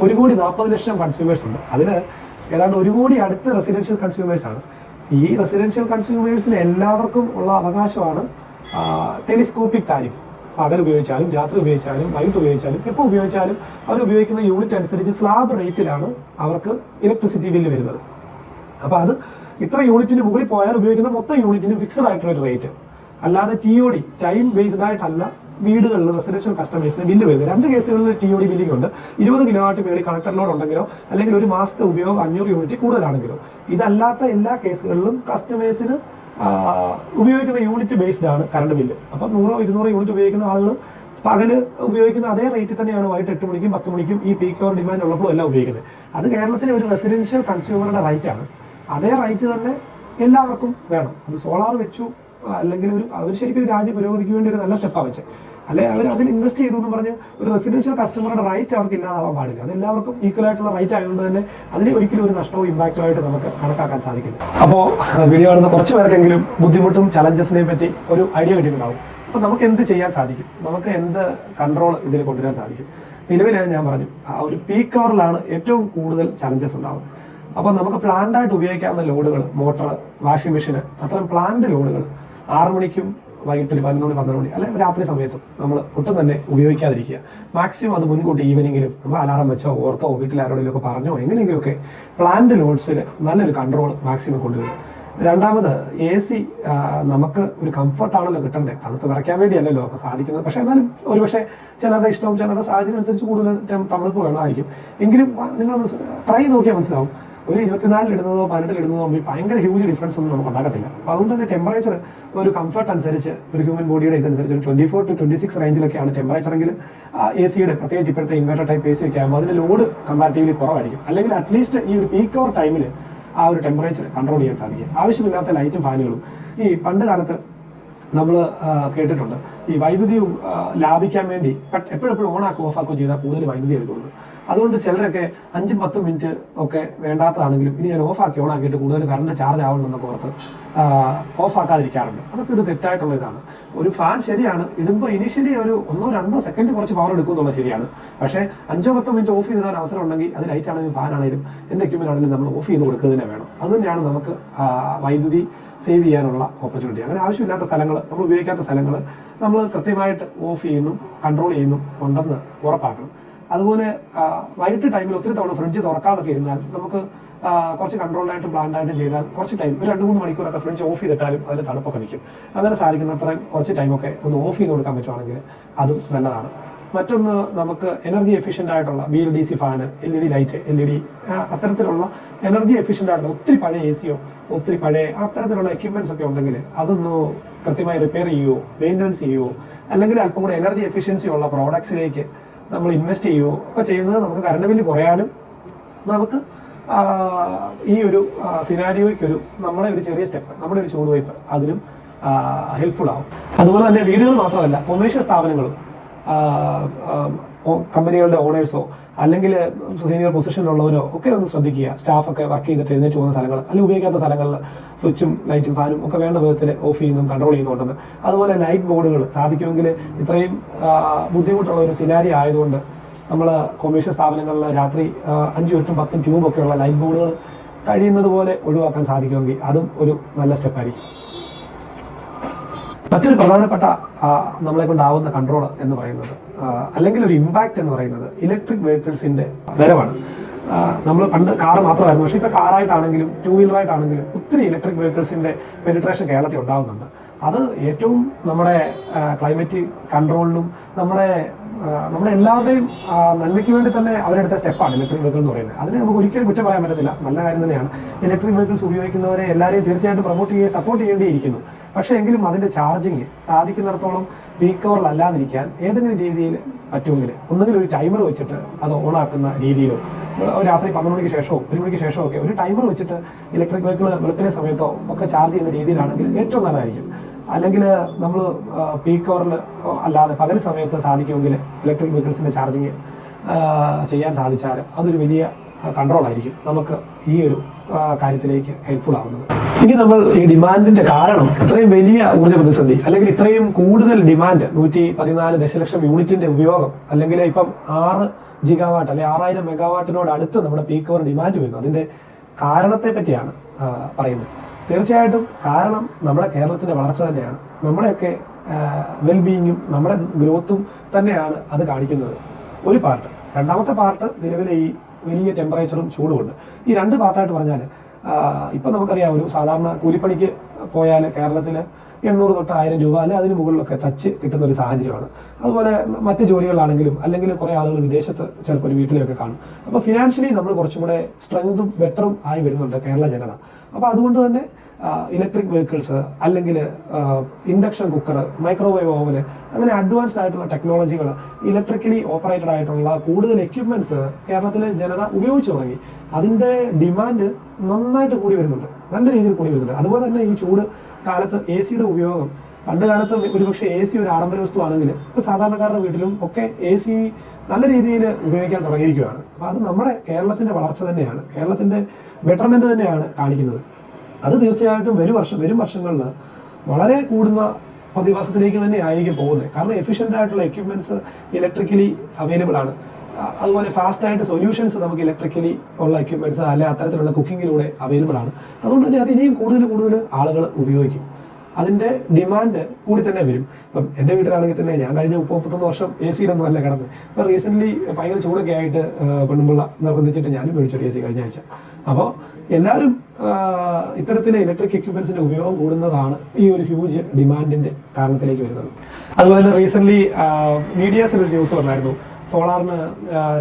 Speaker 1: 1,40,00,000 കൺസ്യൂമേഴ്സ് ഉണ്ട്. അതിൽ ഏതാണ്ട് 1 കോടി അടുത്ത് റെസിഡൻഷ്യൽ കൺസ്യൂമേഴ്സ് ആണ്. ഈ റെസിഡൻഷ്യൽ കൺസ്യൂമേഴ്സിന് എല്ലാവർക്കും ഉള്ള അവകാശമാണ് ടെലിസ്കോപ്പിക് താരിഫ്. പകൽ ഉപയോഗിച്ചാലും രാത്രി ഉപയോഗിച്ചാലും വൈകിട്ട് ഉപയോഗിച്ചാലും എപ്പോൾ ഉപയോഗിച്ചാലും അവർ ഉപയോഗിക്കുന്ന യൂണിറ്റ് അനുസരിച്ച് സ്ലാബ് റേറ്റിലാണ് അവർക്ക് ഇലക്ട്രിസിറ്റി ബില്ല് വരുന്നത്. അപ്പോൾ അത് ഇത്ര യൂണിറ്റിന് മുകളിൽ പോയാൽ ഉപയോഗിക്കുന്ന മൊത്തം യൂണിറ്റിന് ഫിക്സഡ് ആയിട്ടുള്ളൊരു റേറ്റ്, അല്ലാതെ TOD ടൈം ബേസ്ഡ് ആയിട്ടല്ല വീടുകളിൽ റെസിഡൻഷ്യൽ കസ്റ്റമേഴ്സിന് ബില്ല് വരുന്നത്. 2 കേസുകളിൽ TOD ബില്ലിംഗ് ഉണ്ട്. 20 കിലോവാട്ട് മേളിൽ കണക്ടർ ലോഡ് ഉണ്ടെങ്കിലോ അല്ലെങ്കിൽ ഒരു മാസത്തെ ഉപയോഗം 500 യൂണിറ്റ് കൂടുതലാണെങ്കിലോ. ഇതല്ലാത്ത എല്ലാ കേസുകളിലും കസ്റ്റമേഴ്സിന് ഉപയോഗിക്കുന്ന യൂണിറ്റ് ബേസ്ഡ് ആണ് കറണ്ട് ബില്ല്. അപ്പം 100-200 യൂണിറ്റ് ഉപയോഗിക്കുന്ന ആളുകൾ പകല് ഉപയോഗിക്കുന്ന അതേ റേറ്റിൽ തന്നെയാണ് വൈകിട്ട് 8 മണിക്കും 10 മണിക്കും ഈ പീക്ക് അവർ ഡിമാൻഡ് ഉള്ളപ്പോഴും എല്ലാം ഉപയോഗിക്കുന്നത്. അത് കേരളത്തിലെ ഒരു റെസിഡൻഷ്യൽ കൺസ്യൂമറുടെ റൈറ്റാണ്. അതേ റൈറ്റ് തന്നെ എല്ലാവർക്കും വേണം. അത് സോളാർ വെച്ചു അല്ലെങ്കിൽ അവർ ശരിക്കും രാജ്യ പുരോഗതിക്ക് വേണ്ടി ഒരു നല്ല സ്റ്റെപ്പാണ് വെച്ചത്. അല്ലെ അവർ അതിൽ ഇൻവെസ്റ്റ് ചെയ്തു എന്ന് പറഞ്ഞ് ഒരു റെസിഡൻഷ്യൽ കസ്റ്റമറുടെ റൈറ്റ് അവർക്ക് ഇല്ലാതാവാൻ പാടില്ല. അത് എല്ലാവർക്കും ഈക്വൽ ആയിട്ടുള്ള റൈറ്റ് ആയതുകൊണ്ട് തന്നെ അതിനെ ഒരിക്കലും ഒരു നഷ്ടവും ഇമ്പാക്റ്റും ആയിട്ട് നമുക്ക് കണക്കാക്കാൻ സാധിക്കില്ല. അപ്പോൾ വീഡിയോ കാണുന്ന കുറച്ച് പേർക്കെങ്കിലും ബുദ്ധിമുട്ടും ചലഞ്ചസിനെ പറ്റി ഒരു ഐഡിയ കിട്ടിയിട്ടുണ്ടാവും. അപ്പോൾ നമുക്ക് എന്ത് ചെയ്യാൻ സാധിക്കും, നമുക്ക് എന്ത് കൺട്രോൾ ഇതിൽ കൊണ്ടുവരാൻ സാധിക്കും. നിലവിൽ ഞാൻ പറഞ്ഞു ആ ഒരു പീക്ക് അവറിലാണ് ഏറ്റവും കൂടുതൽ ചലഞ്ചസ് ഉണ്ടാവുന്നത്. അപ്പോൾ നമുക്ക് പ്ലാൻഡായിട്ട് ഉപയോഗിക്കാവുന്ന ലോഡുകൾ, മോട്ടർ, വാഷിംഗ് മെഷീന്, അത്തരം പ്ലാൻഡ് ലോഡുകൾ 6 മണിക്കും വൈകിട്ട് 11 മണി 12 മണി അല്ലെങ്കിൽ രാത്രി സമയത്തും നമ്മൾ ഒട്ടും തന്നെ ഉപയോഗിക്കാതിരിക്കുക. മാക്സിമം അത് മുൻകൂട്ടി ഈവനിങ്ങിലും നമ്മൾ അലാറം വെച്ചോ ഓർത്തോ വീട്ടിൽ ആരോടെങ്കിലും ഒക്കെ പറഞ്ഞോ എങ്ങനെയെങ്കിലുമൊക്കെ പ്ലാൻഡ് ലോഡ്സിൽ നല്ലൊരു കൺട്രോൾ മാക്സിമം കൊണ്ടുവരിക. രണ്ടാമത് AC നമുക്ക് ഒരു കംഫർട്ടാണല്ലോ കിട്ടണ്ടേ, തണുത്ത് വിറയ്ക്കാൻ വേണ്ടിയല്ലല്ലോ അപ്പോൾ സാധിക്കുന്നത്. പക്ഷേ എന്നാലും ഒരുപക്ഷെ ചിലരുടെ ഇഷ്ടവും ചിലരുടെ സാഹചര്യം അനുസരിച്ച് കൂടുതൽ തണുപ്പ് വേണമായിരിക്കും. എങ്കിലും നിങ്ങളൊന്ന് ട്രൈ നോക്കിയാൽ മനസ്സിലാവും. ഒരു 24 ഇടുന്നതോ 18 ഇടുന്നതോ ഭയങ്കര ഹ്യൂജ് ഡിഫറൻസ് ഒന്നും നമുക്ക് ഉണ്ടാകത്തില്ല. അപ്പോൾ അതുകൊണ്ട് തന്നെ ടെമ്പറേച്ചർ ഒരു കംഫർട്ട് അനുസരിച്ച് ഒരു ഹ്യൂമൻ ബോഡിയുടെ ഇതനുസരിച്ച് ഒരു 24 to 26 റേഞ്ചിലൊക്കെയാണ് ടെമ്പറേച്ചർ എങ്കിൽ AC-യുടെ പ്രത്യേകിച്ച് ഇപ്പോഴത്തെ ഇൻവെർട്ടർ ടൈപ്പ് AC ഒക്കെ ആകുമ്പോൾ അതിന് ലോഡ് കമ്പാരിറ്റീവ്ലി കുറവായിരിക്കും. അല്ലെങ്കിൽ അറ്റ്ലീസ്റ്റ് ഈ ഒരു പീക്ക് അവർ ടൈമിൽ ആ ഒരു ടെമ്പറേച്ചർ കൺട്രോൾ ചെയ്യാൻ സാധിക്കും. ആവശ്യമില്ലാത്ത ലൈറ്റും ഫാനുകളും ഈ പണ്ട് കാലത്ത് നമ്മൾ കേട്ടിട്ടുണ്ട് ഈ വൈദ്യുതി ലാഭിക്കാൻ വേണ്ടി എപ്പോഴെപ്പോഴും ഓണാക്കുകയോ ഓഫാക്കുകയോ ചെയ്താൽ കൂടുതൽ വൈദ്യുതി എടുക്കുമെന്ന്. അതുകൊണ്ട് ചിലരൊക്കെ 5-10 മിനിറ്റ് ഒക്കെ വേണ്ടാത്തതാണെങ്കിലും ഇനി ഞാൻ ഓഫാക്കി ഓണാക്കിയിട്ട് കൂടുതൽ കറണ്ട് ചാർജ് ആവണമെന്നൊക്കെ ഓർത്ത് ഓഫാക്കാതിരിക്കാറുണ്ട്. അതൊക്കെ ഒരു തെറ്റായിട്ടുള്ള ഇതാണ്. ഒരു ഫാൻ ശരിയാണ്, ഇടുമ്പോൾ ഇനീഷ്യലി ഒരു 1-2 സെക്കൻഡ് കുറച്ച് പവർ എടുക്കുമെന്നുള്ളത് ശരിയാണ്. പക്ഷേ 5-10 മിനിറ്റ് ഓഫ് ചെയ്തിടാൻ അവസരം ഉണ്ടെങ്കിൽ അത് ലൈറ്റ് ആണെങ്കിലും ഫാൻ ആണെങ്കിലും എന്ത് എക്യുപ്മെന്റ് ആണെങ്കിലും നമ്മൾ ഓഫ് ചെയ്ത് കൊടുക്കുക തന്നെ വേണം. അത് തന്നെയാണ് നമുക്ക് വൈദ്യുതി സേവ് ചെയ്യാനുള്ള ഓപ്പർച്യൂണിറ്റി. അങ്ങനെ ആവശ്യമില്ലാത്ത സ്ഥലങ്ങൾ, നമ്മൾ ഉപയോഗിക്കാത്ത സ്ഥലങ്ങൾ നമ്മൾ കൃത്യമായിട്ട് ഓഫ് ചെയ്യുന്നു, കൺട്രോൾ ചെയ്യുന്നു ഉണ്ടെന്ന് ഉറപ്പാക്കണം. അതുപോലെ വൈകിട്ട് ടൈമിൽ ഒത്തിരി തവണ ഫ്രിഡ്ജ് തുറക്കാതൊക്കെ ഇരുന്നാൽ നമുക്ക് കുറച്ച് കൺട്രോളായിട്ട് പ്ലാൻഡായിട്ട് ചെയ്താൽ കുറച്ച് ടൈം ഒരു 2-3 മണിക്കൂറൊക്കെ ഫ്രിഡ്ജ് ഓഫ് ചെയ്തിട്ടാലും അതിൽ തണുപ്പൊക്കെ നിൽക്കും. അങ്ങനെ സാധിക്കുന്നത്ര കുറച്ച് ടൈമൊക്കെ ഒന്ന് ഓഫ് ചെയ്ത് കൊടുക്കാൻ പറ്റുവാണെങ്കിൽ അതും നല്ലതാണ്. മറ്റൊന്ന്, നമുക്ക് എനർജി എഫിഷ്യൻ്റ് ആയിട്ടുള്ള BLDC fan, LED light, LED അത്തരത്തിലുള്ള എനർജി എഫിഷ്യൻ്റ് ആയിട്ടുള്ള ഒത്തിരി പഴയ AC-യോ ഒത്തിരി പഴയ അത്തരത്തിലുള്ള എക്യുപ്മെന്റ്സ് ഒക്കെ ഉണ്ടെങ്കിൽ അതൊന്ന് കൃത്യമായി റിപ്പയർ ചെയ്യുകയോ മെയിൻ്റനൻസ് ചെയ്യുകയോ അല്ലെങ്കിൽ അല്പം കൂടെ എനർജി എഫിഷ്യൻസി ഉള്ള പ്രോഡക്ട്സിലേക്ക് നമ്മൾ ഇൻവെസ്റ്റ് ചെയ്യുകയോ ഒക്കെ ചെയ്യുന്നത് നമുക്ക് കറണ്ട് ബില്ല് കുറയാനും നമുക്ക് ഈ ഒരു സിനാരിയോയ്ക്കൊരു നമ്മുടെ ഒരു ചെറിയ സ്റ്റെപ്പ്, നമ്മുടെ ഒരു ചുവടുവയ്പ് അതിനും ഹെൽപ്ഫുൾ ആവും. അതുപോലെ തന്നെ വീടുകൾ മാത്രമല്ല കൊമേഴ്ഷ്യൽ സ്ഥാപനങ്ങളും കമ്പനികളുടെ ഓണേഴ്സോ അല്ലെങ്കിൽ സീനിയർ പൊസിഷനിലുള്ളവരോ ഒക്കെ ഒന്ന് ശ്രദ്ധിക്കുക. സ്റ്റാഫൊക്കെ വർക്ക് ചെയ്തിട്ട് എഴുന്നേറ്റ് പോകുന്ന സ്ഥലങ്ങൾ അല്ലെങ്കിൽ ഉപയോഗിക്കാത്ത സ്ഥലങ്ങളിൽ സ്വിച്ചും ലൈറ്റും ഫാനും ഒക്കെ വേണ്ട വിധത്തിൽ ഓഫ് ചെയ്യുന്നതും കൺട്രോൾ ചെയ്യുന്നുണ്ടെന്ന്. അതുപോലെ ലൈറ്റ് ബോർഡുകൾ സാധിക്കുമെങ്കിൽ ഇത്രയും ബുദ്ധിമുട്ടുള്ള ഒരു സിനാരി ആയതുകൊണ്ട് നമ്മൾ കൊമേഴ്ഷ്യൽ സ്ഥാപനങ്ങളിൽ രാത്രി 5, 8, 10 ട്യൂബൊക്കെയുള്ള ലൈറ്റ് ബോർഡുകൾ കഴിയുന്നത് പോലെ ഒഴിവാക്കാൻ സാധിക്കുമെങ്കിൽ അതും ഒരു നല്ല സ്റ്റെപ്പായിരിക്കും. മറ്റൊരു പ്രധാനപ്പെട്ട നമ്മളെ കൊണ്ടാവുന്ന കൺട്രോൾ എന്ന് പറയുന്നത് അല്ലെങ്കിൽ ഒരു ഇമ്പാക്റ്റ് എന്ന് പറയുന്നത് ഇലക്ട്രിക് വെഹിക്കിൾസിന്റെ വരവാണ്. നമ്മൾ പണ്ട് കാർ മാത്രമായിരുന്നു, പക്ഷേ ഇപ്പോൾ കാറായിട്ടാണെങ്കിലും 2 വീലറായിട്ടാണെങ്കിലും ഒത്തിരി ഇലക്ട്രിക് വെഹിക്കിൾസിന്റെ പെനിട്രേഷൻ കേരളത്തിൽ ഉണ്ടാകുന്നുണ്ട്. അത് ഏറ്റവും നമ്മുടെ ക്ലൈമറ്റ് കൺട്രോളിനും നമ്മുടെ എല്ലാവരുടെയും നന്മയ്ക്ക് വേണ്ടി തന്നെ അവരെടുത്ത സ്റ്റെപ്പാണ് ഇലക്ട്രിക് വെഹിക്കിൾ എന്ന് പറയുന്നത്. അതിനെ നമുക്ക് ഒരിക്കലും കുറ്റം പറയാൻ പറ്റത്തില്ല, നല്ല കാര്യം തന്നെയാണ്. ഇലക്ട്രിക് വെഹിക്കിൾസ് ഉപയോഗിക്കുന്നവരെ എല്ലാവരെയും തീർച്ചയായിട്ടും പ്രൊമോട്ട് ചെയ്യുകയും സപ്പോർട്ട് ചെയ്യേണ്ടിയിരിക്കുന്നു. പക്ഷേ എങ്കിലും അതിൻ്റെ ചാർജിങ് സാധിക്കുന്നിടത്തോളം പീക്ക് അവറിലല്ലാതിരിക്കാൻ ഏതെങ്കിലും രീതിയിൽ പറ്റുമെങ്കിൽ ഒന്നുകിൽ ഒരു ടൈമർ വെച്ചിട്ട് അത് ഓണാക്കുന്ന രീതിയിലോ, രാത്രി 12 മണിക്ക് ശേഷമോ 1 മണിക്ക് ശേഷമോ ഒക്കെ ഒരു ടൈമർ വെച്ചിട്ട് ഇലക്ട്രിക് വെഹിക്കിൾ വെളുപ്പിനെ സമയത്തോ ഒക്കെ ചാർജ് ചെയ്യുന്ന രീതിയിലാണെങ്കിൽ ഏറ്റവും നല്ലതായിരിക്കും. അല്ലെങ്കിൽ നമ്മൾ പീക്ക് അവറിൽ അല്ലാതെ പകൽ സമയത്ത് സാധിക്കുമെങ്കിൽ ഇലക്ട്രിക് വെഹിക്കിൾസിൻ്റെ ചാർജിങ് ചെയ്യാൻ സാധിച്ചാൽ അതൊരു വലിയ കൺട്രോൾ ആയിരിക്കും നമുക്ക് ഈ ഒരു കാര്യത്തിലേക്ക് ഹെൽപ്ഫുൾ ആവുന്നത്. ഇനി നമ്മൾ ഈ ഡിമാൻഡിന്റെ കാരണം ഇത്രയും വലിയ ഊർജ്ജ പ്രതിസന്ധി അല്ലെങ്കിൽ ഇത്രയും കൂടുതൽ ഡിമാൻഡ് 114 ദശലക്ഷം യൂണിറ്റിന്റെ ഉപയോഗം അല്ലെങ്കിൽ ഇപ്പം 6 ജിഗാവാട്ട് അല്ലെങ്കിൽ 6000 മെഗാവാട്ടിനോട് അടുത്ത് നമ്മുടെ പീക്ക് അവർ ഡിമാൻഡ് വരുന്നു. അതിന്റെ കാരണത്തെ പറ്റിയാണ് പറയുന്നത്. തീർച്ചയായിട്ടും കാരണം നമ്മുടെ കേരളത്തിന്റെ വളർച്ച തന്നെയാണ്. നമ്മുടെയൊക്കെ വെൽബീയിങ്ങും നമ്മുടെ ഗ്രോത്തും തന്നെയാണ് അത് കാണിക്കുന്നത്. ഒരു പാർട്ട്. രണ്ടാമത്തെ പാർട്ട് നിലവിലെ ഈ വലിയ ടെമ്പറേച്ചറും ചൂടുമുണ്ട്. ഈ 2 പാർട്ടായിട്ട് പറഞ്ഞാൽ ഇപ്പം നമുക്കറിയാം, ഒരു സാധാരണ കൂലിപ്പണിക്ക് പോയാൽ കേരളത്തിൽ 800 തൊട്ട് 1000 രൂപ അല്ലെങ്കിൽ അതിന് മുകളിലൊക്കെ തച്ച് കിട്ടുന്ന ഒരു സാഹചര്യമാണ്. അതുപോലെ മറ്റ് ജോലികളാണെങ്കിലും അല്ലെങ്കിൽ കുറേ ആളുകൾ വിദേശത്ത് ചിലപ്പോൾ ഒരു വീട്ടിലൊക്കെ കാണും. അപ്പോൾ ഫിനാൻഷ്യലി നമ്മൾ കുറച്ചും കൂടെ സ്ട്രെങ്തും ബെറ്ററും ആയി വരുന്നുണ്ട് കേരള ജനത. അപ്പോൾ അതുകൊണ്ട് തന്നെ ഇലക്ട്രിക് വെഹിക്കിൾസ് അല്ലെങ്കിൽ ഇൻഡക്ഷൻ കുക്കർ, മൈക്രോവേവ് ഓവന്, അങ്ങനെ അഡ്വാൻസ്ഡ് ആയിട്ടുള്ള ടെക്നോളജികൾ, ഇലക്ട്രിക്കലി ഓപ്പറേറ്റഡ് ആയിട്ടുള്ള കൂടുതൽ എക്യുപ്മെന്റ്സ് കേരളത്തിലെ ജനത ഉപയോഗിച്ചു തുടങ്ങി. അതിൻ്റെ ഡിമാൻഡ് നന്നായിട്ട് കൂടി വരുന്നുണ്ട്, നല്ല രീതിയിൽ കൂടി വരുന്നുണ്ട്. അതുപോലെ തന്നെ ഈ ചൂട് കാലത്ത് AC-യുടെ ഉപയോഗം, പണ്ട് കാലത്ത് ഒരുപക്ഷെ AC ഒരു ആഡംബര വസ്തുവാണെങ്കിൽ ഇപ്പോൾ സാധാരണക്കാരുടെ വീട്ടിലും ഒക്കെ AC നല്ല രീതിയിൽ ഉപയോഗിക്കാൻ തുടങ്ങിയിരിക്കുകയാണ്. അപ്പോൾ അത് നമ്മുടെ കേരളത്തിൻ്റെ വളർച്ച തന്നെയാണ്, കേരളത്തിൻ്റെ ബെറ്റർമെന്റ് തന്നെയാണ് കാണിക്കുന്നത്. അത് തീർച്ചയായിട്ടും വരും വർഷങ്ങളിൽ വളരെ കൂടുന്ന പ്രതിഭാസത്തിലേക്ക് തന്നെ ആയിരിക്കും പോകുന്നത്. കാരണം എഫിഷ്യൻ്റ് ആയിട്ടുള്ള എക്യുപ്മെന്റ്സ് ഇലക്ട്രിക്കലി അവൈലബിൾ ആണ്. അതുപോലെ ഫാസ്റ്റ് ആയിട്ട് സൊല്യൂഷൻസ് നമുക്ക് ഇലക്ട്രിക്കലി ഉള്ള എക്യുപ്മെന്റ്സ് അല്ലെ അത്തരത്തിലുള്ള കുക്കിങ്ങിലൂടെ അവൈലബിൾ ആണ്. അതുകൊണ്ട് തന്നെ അത് ഇനിയും കൂടുതൽ ആളുകൾ ഉപയോഗിക്കും. അതിൻ്റെ ഡിമാൻഡ് കൂടി തന്നെ വരും. ഇപ്പം എൻ്റെ വീട്ടിലാണെങ്കിൽ തന്നെ ഞാൻ കഴിഞ്ഞ 30-31 വർഷം AC-യിലൊന്നും അല്ല കിടന്നത്. ഇപ്പം റീസെൻ്റ്ലി ഭയങ്കര ചൂടൊക്കെ ആയിട്ട് പെണ്ണുമ്പിള്ള നിർബന്ധിച്ചിട്ട് ഞാനും മേടിച്ചൊരു AC കഴിഞ്ഞ ആഴ്ച. അപ്പോൾ എല്ലാവരും ഇത്തരത്തിലെ ഇലക്ട്രിക് എക്യുപ്മെന്റ്സിന്റെ ഉപയോഗം കൂടുന്നതാണ് ഈ ഒരു ഹ്യൂജ് ഡിമാൻഡിന്റെ കാരണത്തിലേക്ക് വരുന്നത്. അതുപോലെ തന്നെ റീസെൻ്റ്ലി മീഡിയാസിൽ ഒരു ന്യൂസ് വന്നായിരുന്നു, സോളാറിന്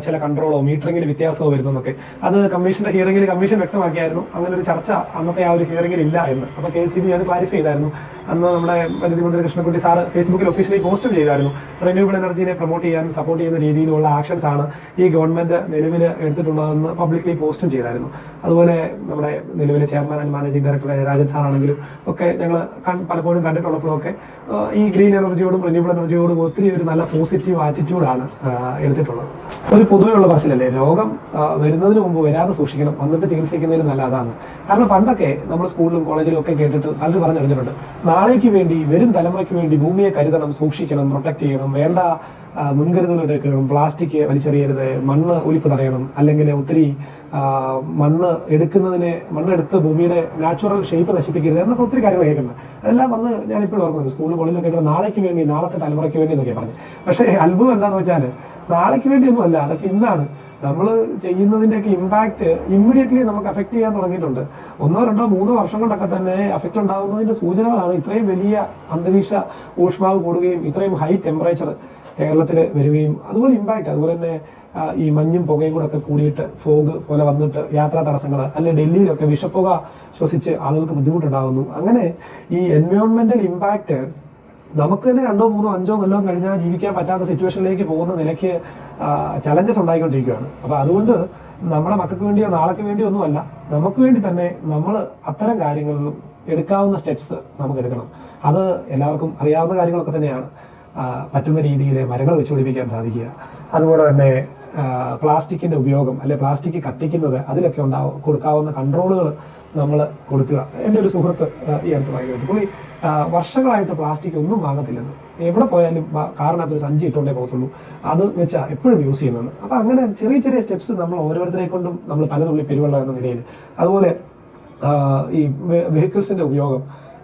Speaker 1: ചില കൺട്രോളോ മീറ്ററിംഗിൽ വ്യത്യാസമോ വരുന്നതൊക്കെ. അത് കമ്മീഷന്റെ ഹിയറിംഗിൽ കമ്മീഷൻ വ്യക്തമാക്കിയായിരുന്നു അങ്ങനെ ഒരു ചർച്ച അന്നത്തെ ആ ഒരു ഹിയറിംഗിൽ ഇല്ല എന്ന്. അപ്പോൾ KCB അത് ക്ലാരിഫൈ ചെയ്തായിരുന്നു. അന്ന് നമ്മുടെ വൈദ്യുതി മന്ത്രി കൃഷ്ണൻകുട്ടി സാറ് ഫേസ്ബുക്കിൽ ഒഫീഷ്യലി പോസ്റ്റും ചെയ്തായിരുന്നു. റിന്യൂവബിൾ എനർജിനെ പ്രൊമോട്ട് ചെയ്യാനും സപ്പോർട്ട് ചെയ്യുന്ന രീതിയിലുള്ള ആക്ഷൻസ് ആണ് ഈ ഗവൺമെന്റ് നിലവിൽ എടുത്തിട്ടുള്ളതെന്ന് പബ്ലിക്കലി പോസ്റ്റും ചെയ്തായിരുന്നു. അതുപോലെ നമ്മുടെ നിലവിലെ chairman and managing director Rajan സാറാണെങ്കിലും ഒക്കെ ഞങ്ങൾ പലപ്പോഴും കണ്ടിട്ടുള്ളപ്പോഴൊക്കെ ഈ ഗ്രീൻ എനർജിയോടും റിന്യൂവബിൾ എനർജിയോടും ഒത്തിരി ഒരു നല്ല പോസിറ്റീവ് ആറ്റിറ്റ്യൂഡാണ് എടുത്തിട്ടുള്ളത്. ഒരു പൊതുവെയുള്ള പറച്ചിലല്ലേ, രോഗം വരുന്നതിന് മുമ്പ് വരാതെ സൂക്ഷിക്കണം, വന്നിട്ട് ചികിത്സിക്കുന്നതിൽ നല്ല അതാണ്. കാരണം പണ്ടൊക്കെ നമ്മൾ സ്കൂളിലും കോളേജിലും ഒക്കെ കേട്ടിട്ട് പലരും പറഞ്ഞിട്ടുണ്ട്, നാളേക്ക് വേണ്ടി വരും തലമുറയ്ക്ക് വേണ്ടി ഭൂമിയെ കരുതണം, സൂക്ഷിക്കണം, പ്രൊട്ടക്ട് ചെയ്യണം, വേണ്ട മുൻകരുതലുകൾ എടുക്കണം, പ്ലാസ്റ്റിക് വലിച്ചെറിയരുത്, മണ്ണ് ഒലിപ്പ് തടയണം, അല്ലെങ്കിൽ ഒത്തിരി മണ്ണെടുത്ത് ഭൂമിയുടെ നാച്ചുറൽ ഷേപ്പ് നശിപ്പിക്കരുത് എന്നൊക്കെ ഒത്തിരി കാര്യങ്ങൾ കേൾക്കുന്നത്. അതെല്ലാം വന്ന് ഞാനിപ്പോഴും ഓർക്കുന്നത് സ്കൂളിലും കോളേജിലൊക്കെ കേട്ടത് നാളേക്ക് വേണ്ടി, നാളത്തെ തലമുറയ്ക്ക് വേണ്ടി എന്നൊക്കെ പറഞ്ഞു. പക്ഷേ അത്ഭുതം എന്താണെന്ന് വെച്ചാൽ നാളേക്ക് വേണ്ടിയൊന്നും അല്ല, അതൊക്കെ ഇന്നാണ്. നമ്മൾ ചെയ്യുന്നതിൻ്റെയൊക്കെ ഇമ്പാക്റ്റ് ഇമ്മീഡിയറ്റ്ലി നമുക്ക് അഫക്റ്റ് ചെയ്യാൻ തുടങ്ങിയിട്ടുണ്ട്. 1, 2, 3 വർഷം കൊണ്ടൊക്കെ തന്നെ അഫക്റ്റ് ഉണ്ടാകുന്നതിൻ്റെ സൂചനകളാണ് ഇത്രയും വലിയ അന്തരീക്ഷ ഊഷ്മാവ് കൂടുകയും ഇത്രയും ഹൈ ടെമ്പറേച്ചർ കേരളത്തിൽ വരികയും അതുപോലെ ഇമ്പാക്റ്റ്. അതുപോലെ തന്നെ ഈ മഞ്ഞും പുകയും കൂടെ ഒക്കെ കൂടിയിട്ട് ഫോഗ് പോലെ വന്നിട്ട് യാത്രാ തടസ്സങ്ങൾ, അല്ലെങ്കിൽ ഡൽഹിയിലൊക്കെ വിഷപ്പുക ശ്വസിച്ച് ആളുകൾക്ക് ബുദ്ധിമുട്ടുണ്ടാകുന്നു. അങ്ങനെ ഈ എൻവയോൺമെന്റൽ ഇമ്പാക്റ്റ് നമുക്ക് തന്നെ 2, 3, 5 കൊല്ലം കഴിഞ്ഞാൽ ജീവിക്കാൻ പറ്റാത്ത സിറ്റുവേഷനിലേക്ക് പോകുന്ന നിലയ്ക്ക് ചലഞ്ചസ് ഉണ്ടായിക്കൊണ്ടിരിക്കുകയാണ്. അപ്പോൾ അതുകൊണ്ട് നമ്മുടെ മക്കൾക്ക് വേണ്ടിയോ നാളേക്ക് വേണ്ടിയോ ഒന്നുമല്ല, നമുക്ക് വേണ്ടി തന്നെ നമ്മൾ അത്തരം കാര്യങ്ങളിലും എടുക്കാവുന്ന സ്റ്റെപ്സ് നമുക്ക് എടുക്കണം. അത് എല്ലാവർക്കും അറിയാവുന്ന കാര്യങ്ങളൊക്കെ തന്നെയാണ്. പറ്റുന്ന രീതിയിൽ മരങ്ങൾ വെച്ചുപിടിപ്പിക്കാൻ സാധിക്കുക. അതുപോലെ തന്നെ പ്ലാസ്റ്റിക്കിന്റെ ഉപയോഗം അല്ലെ പ്ലാസ്റ്റിക് കത്തിക്കുന്നത് അതിലൊക്കെ കൊടുക്കാവുന്ന കൺട്രോളുകൾ നമ്മൾ കൊടുക്കുക. എൻ്റെ ഒരു സുഹൃത്ത് ഈ അടുത്ത് പറയുന്നത് പുള്ളി വർഷങ്ങളായിട്ട് പ്ലാസ്റ്റിക് ഒന്നും വാങ്ങത്തില്ലെന്ന്, എവിടെ പോയാലും കാറിനകത്തൊരു സഞ്ചി ഇട്ടുകൊണ്ടേ പോകത്തുള്ളൂ, അത് വെച്ചാൽ എപ്പോഴും യൂസ് ചെയ്യുന്നത്. അപ്പം അങ്ങനെ ചെറിയ ചെറിയ സ്റ്റെപ്സ് നമ്മൾ ഓരോരുത്തരെ കൊണ്ടും നമ്മൾ പലതുള്ളി പെരുവെള്ളം എന്ന നിലയിൽ. അതുപോലെ ഈ വെഹിക്കിൾസിന്റെ ഉപയോഗം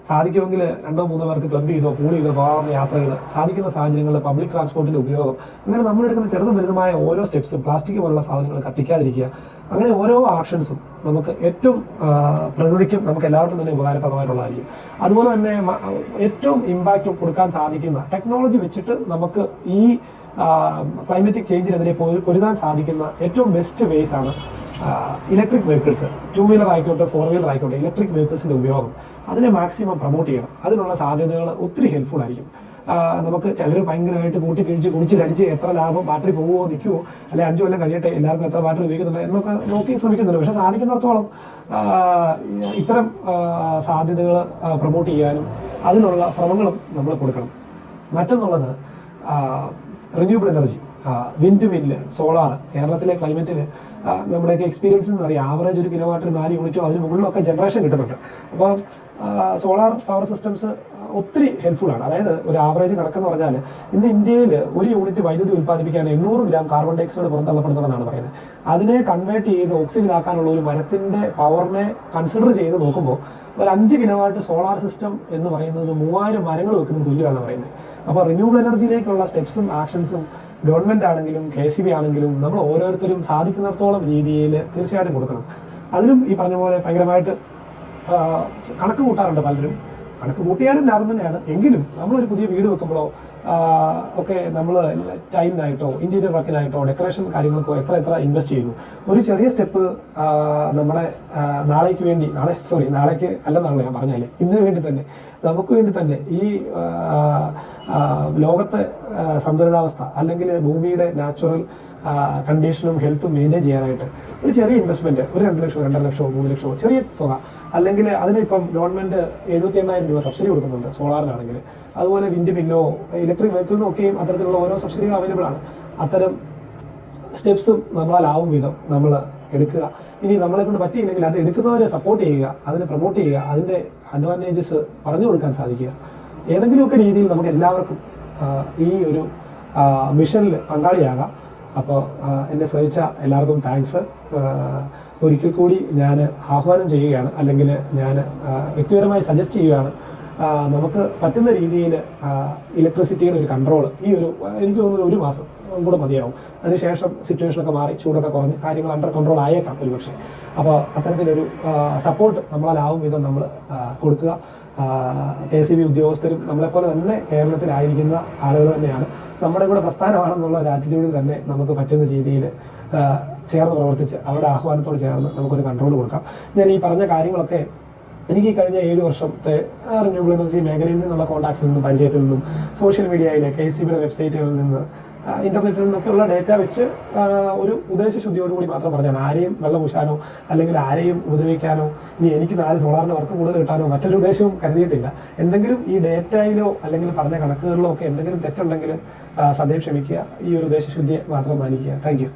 Speaker 1: സാധിക്കുമെങ്കിൽ 2-3 പേർക്ക് ക്ലബ് ചെയ്തോ പൂൾ ചെയ്തോ പോകാവുന്ന യാത്രകൾ, സാധിക്കുന്ന സാഹചര്യങ്ങളിൽ പബ്ലിക് ട്രാൻസ്പോർട്ടിന്റെ ഉപയോഗം, അങ്ങനെ നമ്മളെടുക്കുന്ന ചെറുതും വലുതുമായ ഓരോ സ്റ്റെപ്സും പ്ലാസ്റ്റിക് പോലുള്ള സാധനങ്ങൾ കത്തിക്കാതിരിക്കുക. അങ്ങനെ ഓരോ ആക്ഷൻസും നമുക്ക് ഏറ്റവും പ്രകൃതിക്കും നമുക്ക് എല്ലാവർക്കും തന്നെ ഉപകാരപ്രദമായിട്ടുള്ളതായിരിക്കും. അതുപോലെ തന്നെ ഏറ്റവും ഇമ്പാക്റ്റ് കൊടുക്കാൻ സാധിക്കുന്ന ടെക്നോളജി വെച്ചിട്ട് നമുക്ക് ഈ ക്ലൈമറ്റിക് ചേഞ്ചിനെതിരെ പൊരുതാൻ സാധിക്കുന്ന ഏറ്റവും ബെസ്റ്റ് വേസ് ആണ് ഇലക്ട്രിക് വെഹിക്കിൾസ്. 2 വീലർ ആയിക്കോട്ടെ 4 വീലർ ആയിക്കോട്ടെ, ഇലക്ട്രിക് വെഹിക്കിൾസിന്റെ ഉപയോഗം അതിനെ മാക്സിമം പ്രൊമോട്ട് ചെയ്യണം. അതിനുള്ള സാധ്യതകൾ ഒത്തിരി ഹെൽപ്ഫുൾ ആയിരിക്കും. നമുക്ക് ചിലർ ഭയങ്കരമായിട്ട് കുടിച്ച് കഴിച്ച് എത്ര ലാഭം ബാറ്ററി പോകുമോ നിൽക്കുമോ, അല്ലെ 5 കൊല്ലം കഴിയട്ടെ എല്ലാവർക്കും എത്ര ബാറ്ററി ഉപയോഗിക്കുന്നുണ്ട് എന്നൊക്കെ നോക്കി ശ്രമിക്കുന്നുണ്ട്. പക്ഷെ സാധിക്കുന്നിടത്തോളം ഇത്തരം സാധ്യതകൾ പ്രൊമോട്ട് ചെയ്യാനും അതിനുള്ള ശ്രമങ്ങളും നമ്മൾ കൊടുക്കണം. മറ്റൊന്നുള്ളത് renewable energy, wind mill, solar. കേരളത്തിലെ ക്ലൈമറ്റിൽ നമ്മുടെയൊക്കെ എക്സ്പീരിയൻസ് എന്ന് പറയാം, ആവറേജ് 1 കിലോവാട്ടിന് 4 യൂണിറ്റോ അതിന് മുകളിലൊക്കെ ജനറേഷൻ കിട്ടുന്നുണ്ട്. അപ്പോൾ സോളാർ പവർ സിസ്റ്റംസ് ഒത്തിരി ഹെൽപ്ഫുൾ ആണ്. അതായത് ഒരു ആവറേജ് കണക്കെന്ന് പറഞ്ഞാൽ ഇന്ന് ഇന്ത്യയിൽ 1 യൂണിറ്റ് വൈദ്യുതി ഉൽപ്പാദിപ്പിക്കാൻ 800 ഗ്രാം കാർബൺ ഡൈഓക്സൈഡ് പുറന്തള്ളപ്പെടുന്നതെന്നാണ് പറയുന്നത്. അതിനെ കൺവേർട്ട് ചെയ്ത് ഓക്സിജൻ ആക്കാനുള്ള ഒരു മരത്തിന്റെ പവറിനെ കൺസിഡർ ചെയ്ത് നോക്കുമ്പോൾ ഒരു 5 കിലോവാട്ട് സോളാർ സിസ്റ്റം എന്ന് പറയുന്നത് 3000 മരങ്ങൾ വെക്കുന്നതിന് തുല്യമാണ് പറയുന്നത്. അപ്പോൾ റിന്യൂവബിൾ എനർജിയിലേക്കുള്ള സ്റ്റെപ്സും ആക്ഷൻസും ഗവൺമെന്റ് ആണെങ്കിലും KCB ആണെങ്കിലും നമ്മൾ ഓരോരുത്തരും സാധിക്കുന്നിടത്തോളം രീതിയിൽ തീർച്ചയായിട്ടും കൊടുക്കണം. അതിലും ഈ പറഞ്ഞ പോലെ ഭയങ്കരമായിട്ട് കണക്ക് കൂട്ടാറുണ്ട് പലരും. കണക്ക് കൂട്ടിയാലും ലാഭം തന്നെയാണ്. എങ്കിലും നമ്മളൊരു പുതിയ വീട് വെക്കുമ്പോഴോ ഒക്കെ നമ്മൾ ടൈലിനായിട്ടോ ഇന്റീരിയർ വർക്കിനായിട്ടോ ഡെക്കറേഷൻ കാര്യങ്ങൾക്കോ എത്ര ഇൻവെസ്റ്റ് ചെയ്യുന്നു. ഒരു ചെറിയ സ്റ്റെപ്പ് നമ്മുടെ നാളേക്ക് അല്ലെന്നാണല്ലോ ഞാൻ പറഞ്ഞാല്, ഇന്ന് വേണ്ടി തന്നെ നമുക്ക് വേണ്ടി തന്നെ ഈ ലോകത്തെ സന്തുലിതാവസ്ഥ അല്ലെങ്കിൽ ഭൂമിയുടെ നാച്ചുറൽ കണ്ടീഷനും ഹെൽത്തും മെയിൻറ്റെയിൻ ചെയ്യാനായിട്ട് ഒരു ചെറിയ ഇൻവെസ്റ്റ്മെന്റ്, ഒരു 2 ലക്ഷം 2.5 ലക്ഷമോ 3 ലക്ഷമോ ചെറിയ തുക, അല്ലെങ്കിൽ അതിന് ഇപ്പം ഗവൺമെന്റ് 78,000 രൂപ സബ്സിഡി കൊടുക്കുന്നുണ്ട് സോളാറിനാണെങ്കിൽ. അതുപോലെ വിൻഡ് മില്ലോ ഇലക്ട്രിക് വെഹിക്കിളിനും ഒക്കെയും അത്തരത്തിലുള്ള ഓരോ സബ്സിഡികൾ അവൈലബിൾ ആണ്. അത്തരം സ്റ്റെപ്സും നമ്മളാലാവും വിധം നമ്മൾ എടുക്കുക. ഇനി നമ്മളെ കൊണ്ട് പറ്റിയില്ലെങ്കിൽ അത് എടുക്കുന്നവരെ സപ്പോർട്ട് ചെയ്യുക, അതിനെ പ്രൊമോട്ട് ചെയ്യുക, അതിൻ്റെ അഡ്വാൻറ്റേജസ് പറഞ്ഞു കൊടുക്കാൻ സാധിക്കുക. ഏതെങ്കിലുമൊക്കെ രീതിയിൽ നമുക്ക് എല്ലാവർക്കും ഈ ഒരു മിഷനിൽ പങ്കാളിയാകാം. അപ്പോൾ എന്നെ ശ്രമിച്ച എല്ലാവർക്കും താങ്ക്സ്. ഒരിക്കൽ കൂടി ഞാൻ ആഹ്വാനം ചെയ്യുകയാണ്, അല്ലെങ്കിൽ ഞാൻ വ്യക്തിപരമായി സജസ്റ്റ് ചെയ്യുകയാണ്, നമുക്ക് പറ്റുന്ന രീതിയിൽ ഇലക്ട്രിസിറ്റിയുടെ ഒരു കൺട്രോൾ ഈ എനിക്ക് തോന്നുന്നു 1 മാസം കൂടെ മതിയാവും. അതിനുശേഷം സിറ്റുവേഷനൊക്കെ മാറി ചൂടൊക്കെ കുറഞ്ഞ് കാര്യങ്ങൾ അണ്ടർ കൺട്രോൾ ആയേക്കാം ഒരുപക്ഷെ. അപ്പോൾ അത്തരത്തിലൊരു സപ്പോർട്ട് നമ്മളാലാവും വിധം നമ്മൾ കൊടുക്കുക. KCB ഉദ്യോഗസ്ഥരും നമ്മളെപ്പോലെ തന്നെ കേരളത്തിലായിരിക്കുന്ന ആളുകൾ തന്നെയാണ്. നമ്മുടെ കൂടെ പ്രസ്ഥാനമാണെന്നുള്ള ഒരു ആറ്റിറ്റ്യൂഡിൽ തന്നെ നമുക്ക് പറ്റുന്ന രീതിയിൽ ചേർന്ന് പ്രവർത്തിച്ച് അവരുടെ ആഹ്വാനത്തോട് ചേർന്ന് നമുക്കൊരു കൺട്രോൾ കൊടുക്കാം. ഞാൻ ഈ പറഞ്ഞ കാര്യങ്ങളൊക്കെ എനിക്ക് ഈ കഴിഞ്ഞ 7 വർഷത്തെ റിന്യൂവബിൾ എനർജി മേഖലയിൽ നിന്നുള്ള കോൺടാക്ട്സിൽ നിന്നും പരിചയത്തിൽ നിന്നും സോഷ്യൽ മീഡിയയിലെ KCBയുടെ വെബ്സൈറ്റുകളിൽ നിന്ന് ഇന്റർനെറ്റിൽ നിന്നൊക്കെയുള്ള ഡേറ്റ വെച്ച് ഒരു ഉദ്ദേശശുദ്ധിയോടുകൂടി മാത്രം പറഞ്ഞാണ്. ആരെയും വെള്ളം പൂശാനോ അല്ലെങ്കിൽ ആരെയും ഉപദ്രവിക്കാനോ ഇനി എനിക്ക് 4 സോളാറിന്റെ വർക്ക് കൂടുതൽ കിട്ടാനോ മറ്റൊരു ഉദ്ദേശവും കരുതിയിട്ടില്ല. എന്തെങ്കിലും ഈ ഡേറ്റയിലോ അല്ലെങ്കിൽ പറഞ്ഞ കണക്കുകളിലോ ഒക്കെ എന്തെങ്കിലും തെറ്റുണ്ടെങ്കിൽ സദയം ക്ഷമിക്കുക. ഈ ഒരു ഉദ്ദേശശുദ്ധിയെ മാത്രം മാനിക്കുക. Thank you.